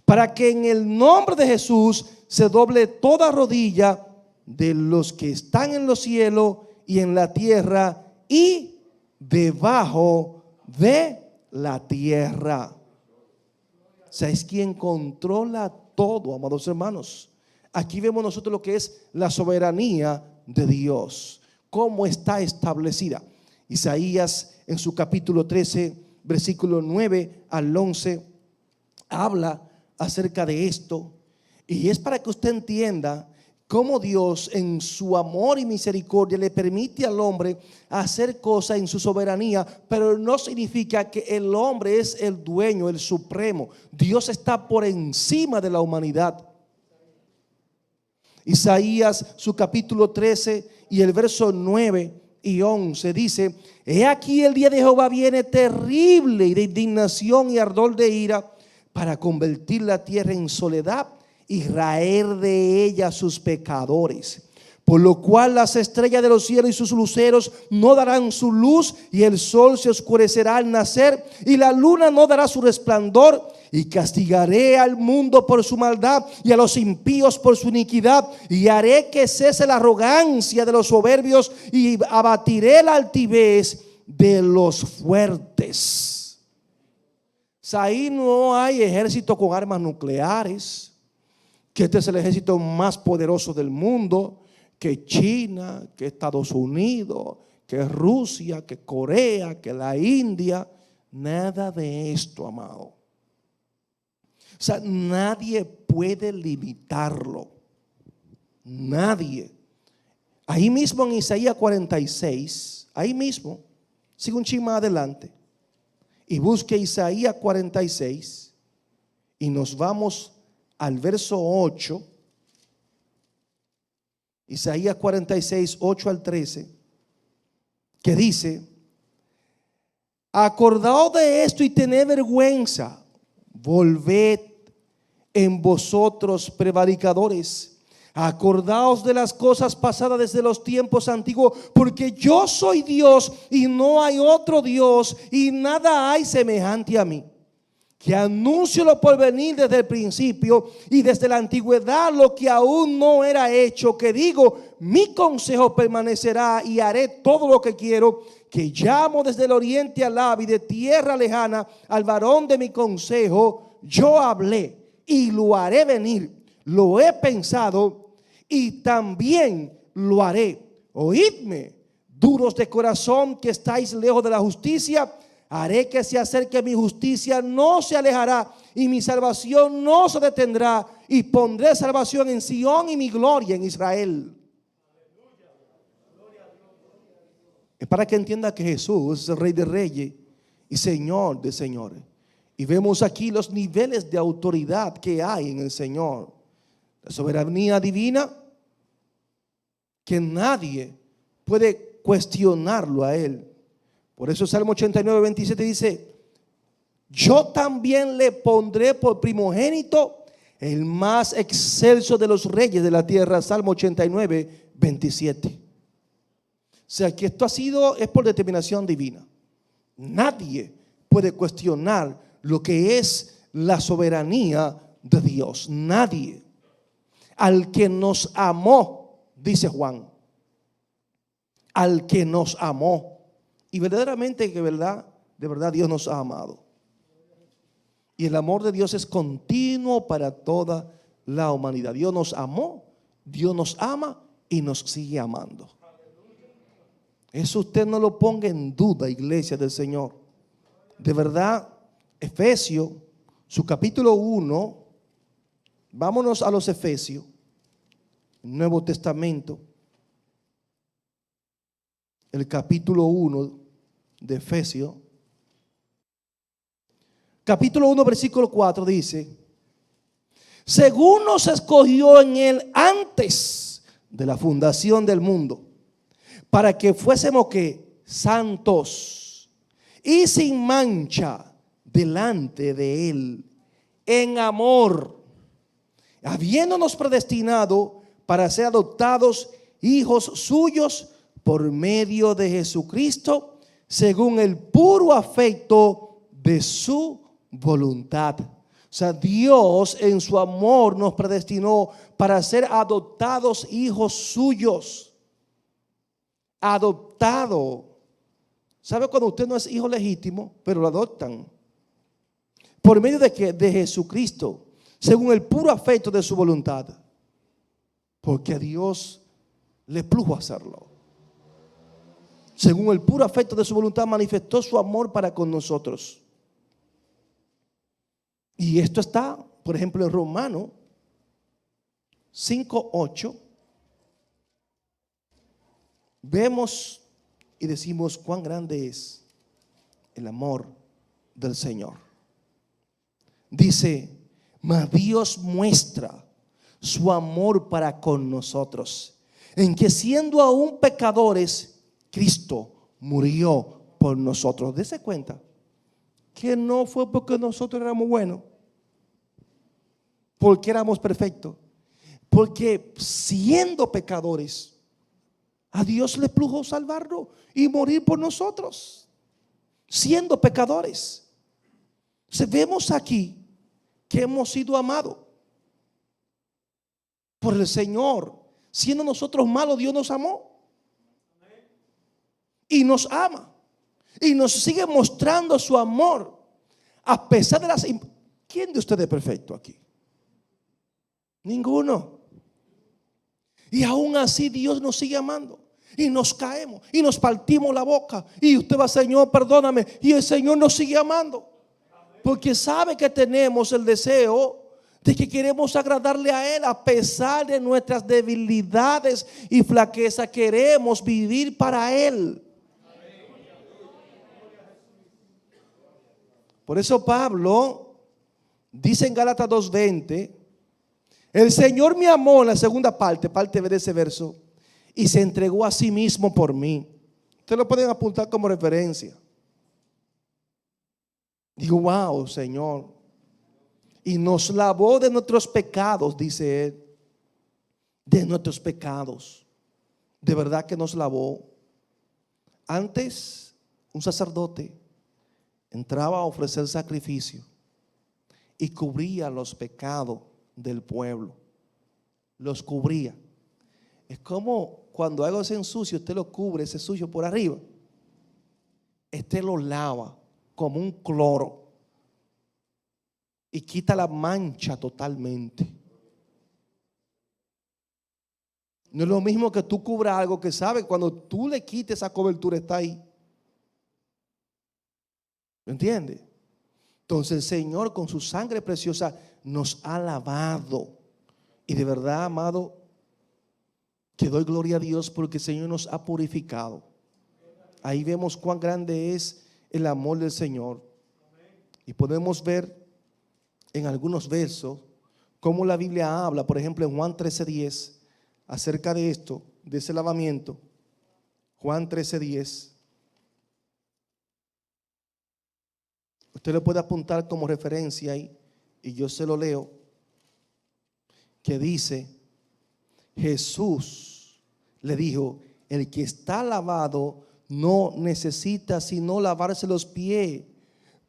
para que en el nombre de Jesús se doble toda rodilla, de los que están en los cielos y en la tierra y debajo de la tierra. O sea, es quien controla todo, amados hermanos. Aquí vemos nosotros lo que es la soberanía de Dios, cómo está establecida. Isaías en su capítulo 13, versículo 9 al 11, habla acerca de esto. Y es para que usted entienda cómo Dios en su amor y misericordia le permite al hombre hacer cosas en su soberanía, pero no significa que el hombre es el dueño, el supremo. Dios está por encima de la humanidad. Isaías, su capítulo 13 y el verso 9 y 11 dice: he aquí el día de Jehová viene terrible y de indignación y ardor de ira, para convertir la tierra en soledad y raer de ella sus pecadores. Por lo cual las estrellas de los cielos y sus luceros no darán su luz, y el sol se oscurecerá al nacer, y la luna no dará su resplandor. Y castigaré al mundo por su maldad y a los impíos por su iniquidad, y haré que cese la arrogancia de los soberbios, y abatiré la altivez de los fuertes. Ahí no hay ejército con armas nucleares, que este es el ejército más poderoso del mundo, que China, que Estados Unidos, que Rusia, que Corea, que la India. Nada de esto, amado. O sea, nadie puede limitarlo. Nadie. Ahí mismo en Isaías 46, ahí mismo, sigue un chin más adelante y busque Isaías 46 y nos vamos al verso 8. Isaías 46, 8 al 13, que dice: acordaos de esto y tened vergüenza, volved en vosotros prevaricadores, acordaos de las cosas pasadas desde los tiempos antiguos, porque yo soy Dios y no hay otro Dios, y nada hay semejante a mí, que anuncio lo por venir desde el principio y desde la antigüedad lo que aún no era hecho, que digo, mi consejo permanecerá y haré todo lo que quiero, que llamo desde el oriente al Ab y de tierra lejana al varón de mi consejo. Yo hablé y lo haré venir, lo he pensado y también lo haré. Oídme, duros de corazón que estáis lejos de la justicia. Haré que se acerque mi justicia, no se alejará, y mi salvación no se detendrá, y pondré salvación en Sión y mi gloria en Israel. Es para que entienda que Jesús es el Rey de Reyes y Señor de señores. Y vemos aquí los niveles de autoridad que hay en el Señor. La soberanía divina, que nadie puede cuestionarlo a Él. Por eso Salmo 89, 27 dice: yo también le pondré por primogénito el más excelso de los reyes de la tierra. Salmo 89, 27. O sea que esto es por determinación divina. Nadie puede cuestionar lo que es la soberanía de Dios. Nadie. Al que nos amó, dice Juan, al que nos amó. Y verdaderamente que de verdad Dios nos ha amado. Y el amor de Dios es continuo para toda la humanidad. Dios nos amó, Dios nos ama y nos sigue amando. Eso usted no lo ponga en duda, iglesia del Señor. De verdad, Efesios, su capítulo 1, vámonos a los Efesios, el Nuevo Testamento. El capítulo 1 de Efesios, capítulo 1, versículo 4 dice: según nos escogió en él antes de la fundación del mundo, para que fuésemos que santos y sin mancha delante de él en amor, habiéndonos predestinado para ser adoptados hijos suyos por medio de Jesucristo, según el puro afecto de su voluntad. O sea, Dios en su amor nos predestinó para ser adoptados hijos suyos. adoptado. ¿Sabe cuando usted no es hijo legítimo, pero lo adoptan? ¿Por medio de qué? De Jesucristo, según el puro afecto de su voluntad. Porque a Dios le plugo hacerlo. Según el puro afecto de su voluntad, manifestó su amor para con nosotros. Y esto está, por ejemplo, en Romanos 5:8. Vemos y decimos cuán grande es el amor del Señor. Dice, mas Dios muestra su amor para con nosotros, en que siendo aún pecadores, Cristo murió por nosotros. Dese cuenta que no fue porque nosotros éramos buenos, porque éramos perfectos, porque siendo pecadores, a Dios le plugo salvarnos y morir por nosotros, siendo pecadores. Vemos aquí que hemos sido amados por el Señor. Siendo nosotros malos, Dios nos amó y nos ama y nos sigue mostrando su amor a pesar de las... ¿Quién de ustedes es perfecto aquí? Ninguno. Y aún así Dios nos sigue amando. Y nos caemos y nos partimos la boca. Y usted va, Señor, perdóname. Y el Señor nos sigue amando. Porque sabe que tenemos el deseo de que queremos agradarle a Él. A pesar de nuestras debilidades y flaquezas, queremos vivir para Él. Por eso Pablo dice en Gálatas 2:20, el Señor me amó, en la segunda parte B de ese verso, y se entregó a sí mismo por mí. Ustedes lo pueden apuntar como referencia. Digo, wow, Señor. Y nos lavó de nuestros pecados, dice Él. De nuestros pecados. De verdad que nos lavó. Antes, un sacerdote entraba a ofrecer sacrificio y cubría los pecados del pueblo. Los cubría. Es como cuando algo se ensucia, usted lo cubre, ese sucio por arriba. Este lo lava como un cloro y quita la mancha totalmente. No es lo mismo que tú cubras algo que sabe, cuando tú le quites esa cobertura está ahí. ¿Me entiende? Entonces el Señor con su sangre preciosa nos ha lavado. Y de verdad, amado, que doy gloria a Dios porque el Señor nos ha purificado. Ahí vemos cuán grande es el amor del Señor. Y podemos ver en algunos versos cómo la Biblia habla, por ejemplo en Juan 13:10, acerca de esto, de ese lavamiento. Juan 13:10. Usted lo puede apuntar como referencia ahí y yo se lo leo. Que dice, Jesús le dijo, el que está lavado no necesita sino lavarse los pies,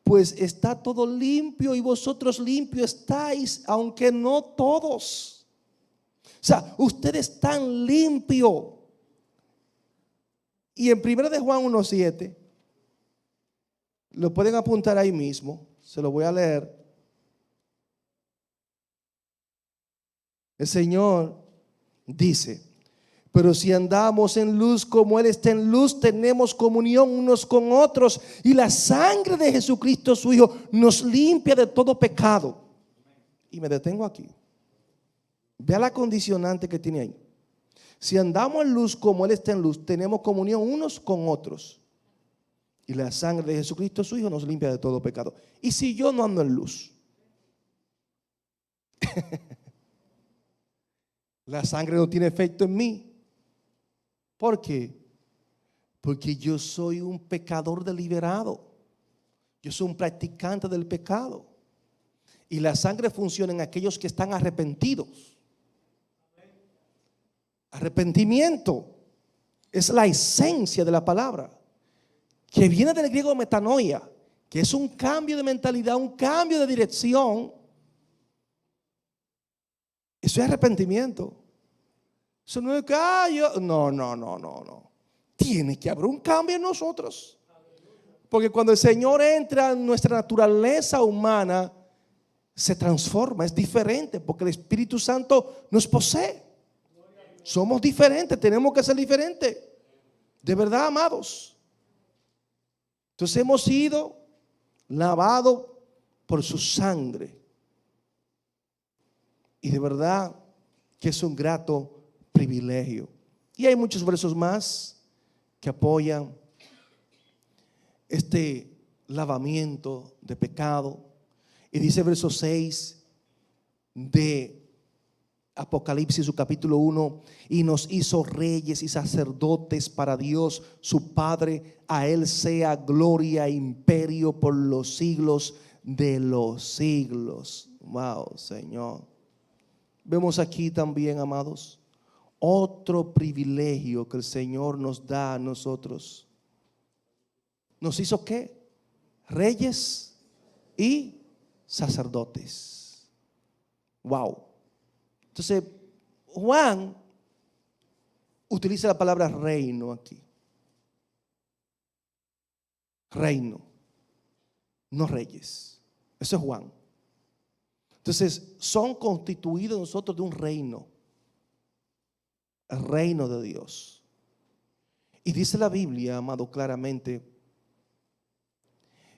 pues está todo limpio y vosotros limpios estáis, aunque no todos. O sea, ustedes están limpios. Y en 1 de Juan 1:7, lo pueden apuntar ahí mismo, se lo voy a leer. El Señor dice, pero si andamos en luz como Él está en luz, tenemos comunión unos con otros y la sangre de Jesucristo su Hijo nos limpia de todo pecado. Y me detengo aquí. Vea la condicionante que tiene ahí. Si andamos en luz como Él está en luz, tenemos comunión unos con otros y la sangre de Jesucristo su Hijo nos limpia de todo pecado. ¿Y si yo no ando en luz? La sangre no tiene efecto en mí. ¿Por qué? Porque yo soy un pecador deliberado. Yo soy un practicante del pecado. Y la sangre funciona en aquellos que están arrepentidos. Arrepentimiento es la esencia de la palabra, que viene del griego metanoia, que es un cambio de mentalidad, un cambio de dirección. Eso es arrepentimiento. Eso no es que no. tiene que haber un cambio en nosotros. Porque cuando el Señor entra en nuestra naturaleza humana, se transforma, es diferente, porque el Espíritu Santo nos posee. Somos diferentes, tenemos que ser diferentes. De verdad, amados. Entonces hemos sido lavados por su sangre. Y de verdad que es un grato privilegio. Y hay muchos versos más que apoyan este lavamiento de pecado. Y dice verso 6 de Apocalipsis, su capítulo 1: y nos hizo reyes y sacerdotes para Dios su Padre. A Él sea gloria e imperio por los siglos de los siglos. Wow, Señor. Vemos aquí también, amados, otro privilegio que el Señor nos da a nosotros. ¿Nos hizo qué? Reyes y sacerdotes. Wow. Entonces, Juan utiliza la palabra reino aquí. Reino, no reyes. Eso es Juan. Entonces, son constituidos nosotros de un reino. El reino de Dios. Y dice la Biblia, amado, claramente,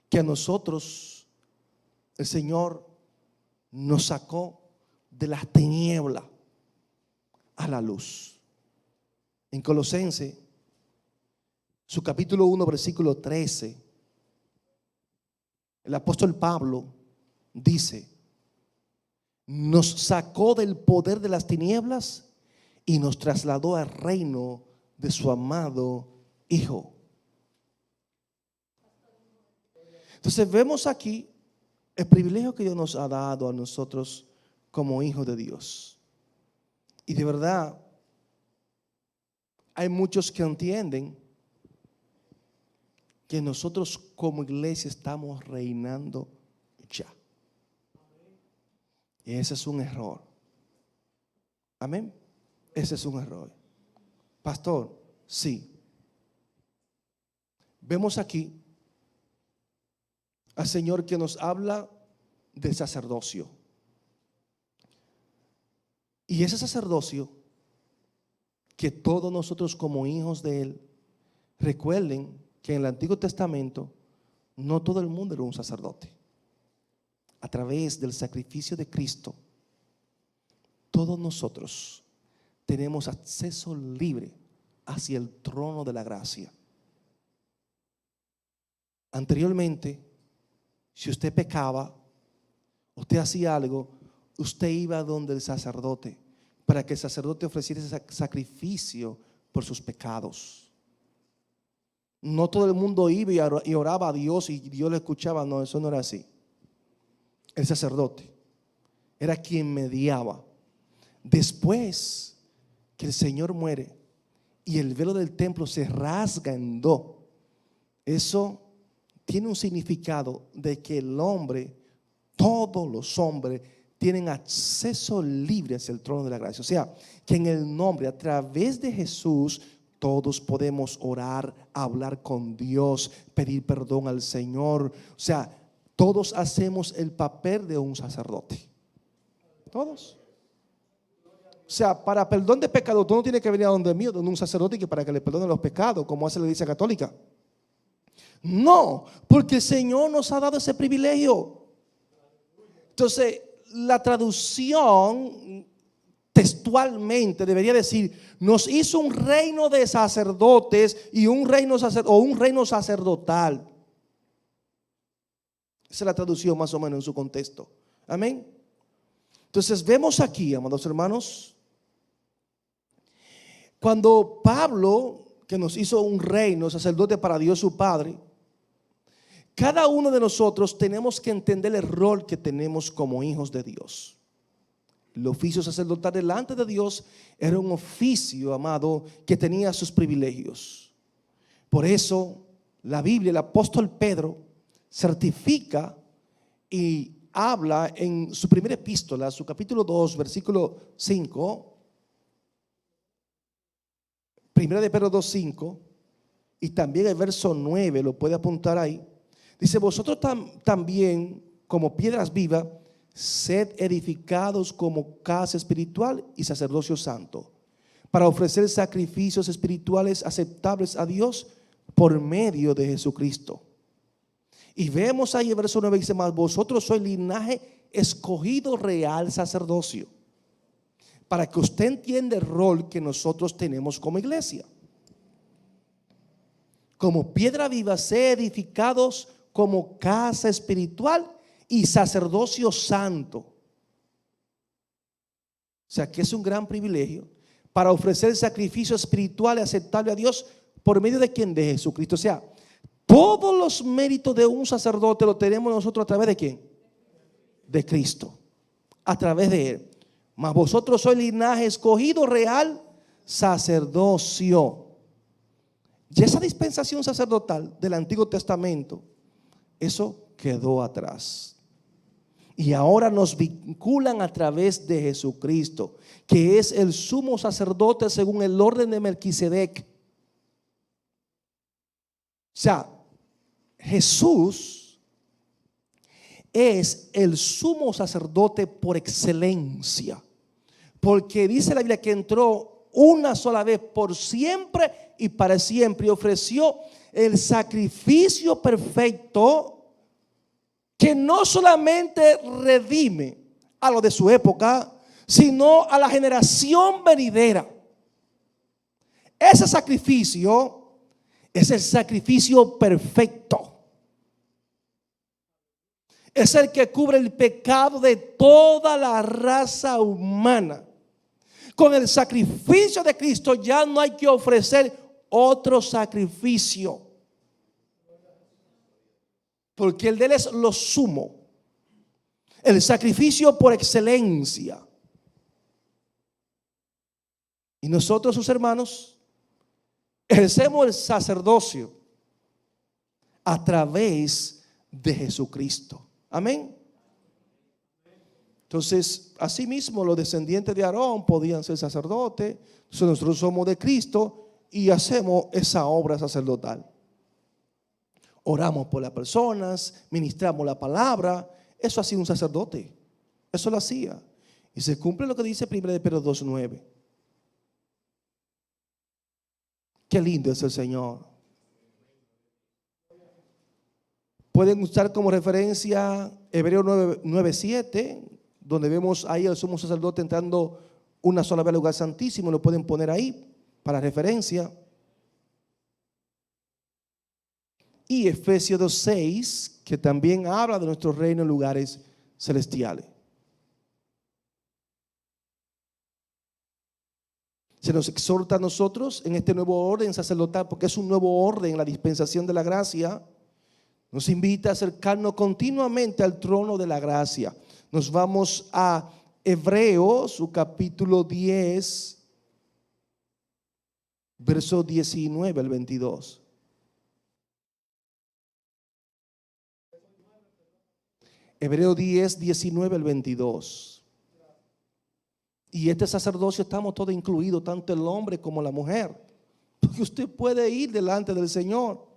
que a nosotros el Señor nos sacó de las tinieblas a la luz. En Colosenses, su capítulo 1, versículo 13, el apóstol Pablo dice: nos sacó del poder de las tinieblas y nos trasladó al reino de su amado Hijo. Entonces vemos aquí el privilegio que Dios nos ha dado a nosotros como hijos de Dios. Y de verdad, hay muchos que entienden que nosotros como iglesia estamos reinando ya. Y ese es un error. Amén. Ese es un error. Pastor, sí. Vemos aquí al Señor que nos habla del sacerdocio. Y ese sacerdocio que todos nosotros como hijos de Él, recuerden que en el Antiguo Testamento no todo el mundo era un sacerdote. A través del sacrificio de Cristo, todos nosotros tenemos acceso libre hacia el trono de la gracia. Anteriormente, si usted pecaba, usted hacía algo, usted iba donde el sacerdote para que el sacerdote ofreciera ese sacrificio por sus pecados. No todo el mundo iba y oraba a Dios y Dios le escuchaba. No, eso no era así. El sacerdote era quien mediaba. Después que el Señor muere y el velo del templo se rasga en dos, eso tiene un significado de que el hombre, todos los hombres, tienen acceso libre hacia el trono de la gracia. O sea, que en el nombre, a través de Jesús, todos podemos orar, hablar con Dios, pedir perdón al Señor. O sea, todos hacemos el papel de un sacerdote. Todos. O sea, para perdón de pecado, tú no tienes que venir a donde mí, donde un sacerdote, que para que le perdone los pecados, como hace la Iglesia Católica. No, porque el Señor nos ha dado ese privilegio. Entonces, la traducción textualmente debería decir: nos hizo un reino de sacerdotes y un reino sacerdotal. Esa es la traducción más o menos en su contexto. Amén. Entonces vemos aquí, amados hermanos, cuando Pablo, que nos hizo un reino sacerdote para Dios su Padre, cada uno de nosotros tenemos que entender el rol que tenemos como hijos de Dios. El oficio sacerdotal delante de Dios era un oficio, amado, que tenía sus privilegios. Por eso la Biblia, el apóstol Pedro certifica y habla en su primera epístola, su capítulo 2, versículo 5. Primera de Pedro 2:5 y también el verso 9, lo puede apuntar ahí. Dice, vosotros también, como piedras vivas, sed edificados como casa espiritual y sacerdocio santo, para ofrecer sacrificios espirituales aceptables a Dios por medio de Jesucristo. Y vemos ahí el verso 9, dice más, vosotros sois linaje escogido, real sacerdocio, para que usted entienda el rol que nosotros tenemos como iglesia. Como piedra viva, sed edificados como casa espiritual y sacerdocio santo. O sea que es un gran privilegio para ofrecer sacrificio espiritual aceptable a Dios por medio de quien, de Jesucristo. O sea, todos los méritos de un sacerdote lo tenemos nosotros a través de quién, de Cristo, a través de Él. Mas vosotros sois linaje escogido, real sacerdocio. Y esa dispensación sacerdotal del Antiguo Testamento, eso quedó atrás. Y ahora nos vinculan a través de Jesucristo, que es el sumo sacerdote según el orden de Melquisedec. O sea, Jesús es el sumo sacerdote por excelencia, porque dice la Biblia que entró una sola vez por siempre y para siempre, y ofreció el sacrificio perfecto que no solamente redime a lo de su época, sino a la generación venidera. Ese sacrificio es el sacrificio perfecto. Es el que cubre el pecado de toda la raza humana. Con el sacrificio de Cristo ya no hay que ofrecer otro sacrificio, porque el de Él es lo sumo, el sacrificio por excelencia. Y nosotros, sus hermanos, ejercemos el sacerdocio a través de Jesucristo. Amén. Entonces, asimismo, los descendientes de Aarón podían ser sacerdotes. Entonces, nosotros somos de Cristo y hacemos esa obra sacerdotal. Oramos por las personas, ministramos la palabra. Eso hacía un sacerdote. Eso lo hacía. Y se cumple lo que dice 1 Pedro 2:9. Qué lindo es el Señor. Pueden usar como referencia Hebreos 9:7, donde vemos ahí al sumo sacerdote entrando una sola vez al lugar santísimo. Lo pueden poner ahí para referencia. Y Efesios 2:6, que también habla de nuestro reino en lugares celestiales. Se nos exhorta a nosotros en este nuevo orden sacerdotal, porque es un nuevo orden en la dispensación de la gracia. Nos invita a acercarnos continuamente al trono de la gracia. Nos vamos a Hebreos, su capítulo 10, verso 19 al 22. Hebreos 10, 19 al 22. Y este sacerdocio estamos todos incluidos, tanto el hombre como la mujer. Porque usted puede ir delante del Señor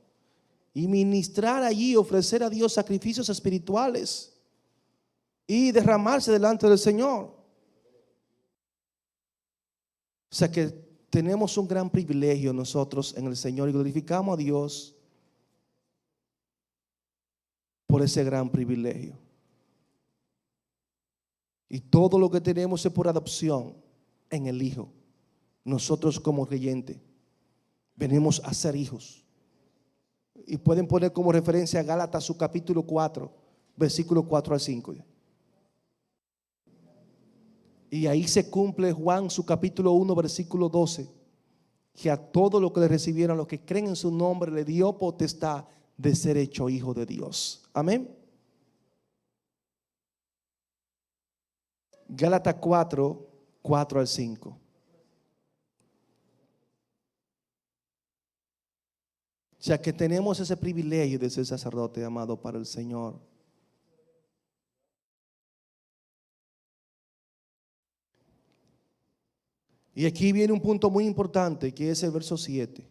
y ministrar allí, ofrecer a Dios sacrificios espirituales y derramarse delante del Señor. O sea que tenemos un gran privilegio nosotros en el Señor y glorificamos a Dios por ese gran privilegio. Y todo lo que tenemos es por adopción en el Hijo. Nosotros como creyentes venimos a ser hijos. Y pueden poner como referencia a Gálatas su capítulo 4, versículo 4 al 5. Y ahí se cumple Juan su capítulo 1, versículo 12, que a todo lo que le recibieron, los que creen en su nombre, le dio potestad de ser hecho hijo de Dios. Amén. Gálatas 4, 4 al 5. O sea que tenemos ese privilegio de ser sacerdote amado para el Señor. Y aquí viene un punto muy importante, que es el verso 7.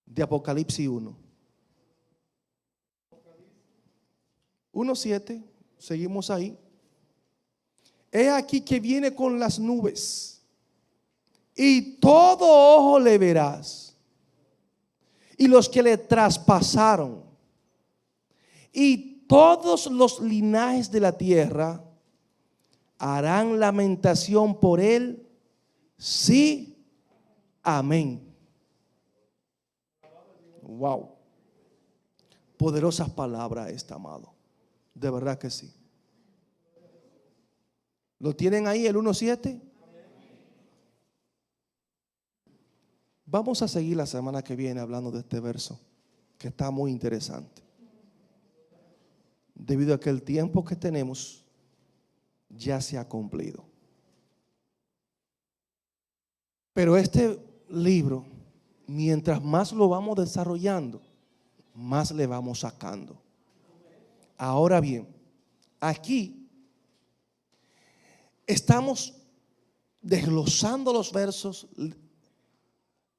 de Apocalipsis 1. 1:7, seguimos ahí. He aquí que viene con las nubes, y todo ojo le verás, y los que le traspasaron, y todos los linajes de la tierra harán lamentación por él. Sí, amén. Wow. Poderosas palabras esta, amado. De verdad que sí. ¿Lo tienen ahí el 1:7? Vamos a seguir la semana que viene hablando de este verso, que está muy interesante. Debido a que el tiempo que tenemos ya se ha cumplido. Pero este libro, mientras más lo vamos desarrollando, más le vamos sacando. Ahora bien, aquí estamos desglosando los versos,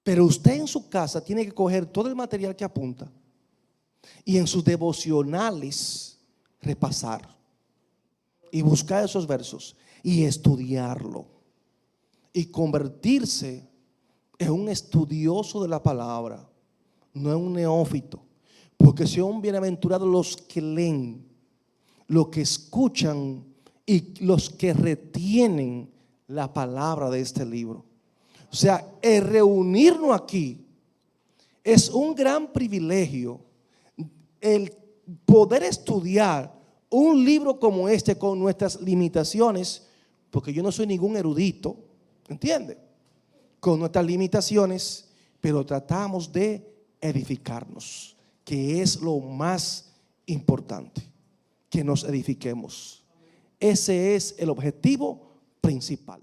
pero usted en su casa tiene que coger todo el material que apunta y en sus devocionales repasar y buscar esos versos y estudiarlo y convertirse en un estudioso de la palabra, no en un neófito. Porque son bienaventurados los que leen, los que escuchan y los que retienen la palabra de este libro. O sea, el reunirnos aquí es un gran privilegio. El poder estudiar un libro como este con nuestras limitaciones, porque yo no soy ningún erudito, ¿entiende? Con nuestras limitaciones, pero tratamos de edificarnos, que es lo más importante, que nos edifiquemos. Ese es el objetivo principal.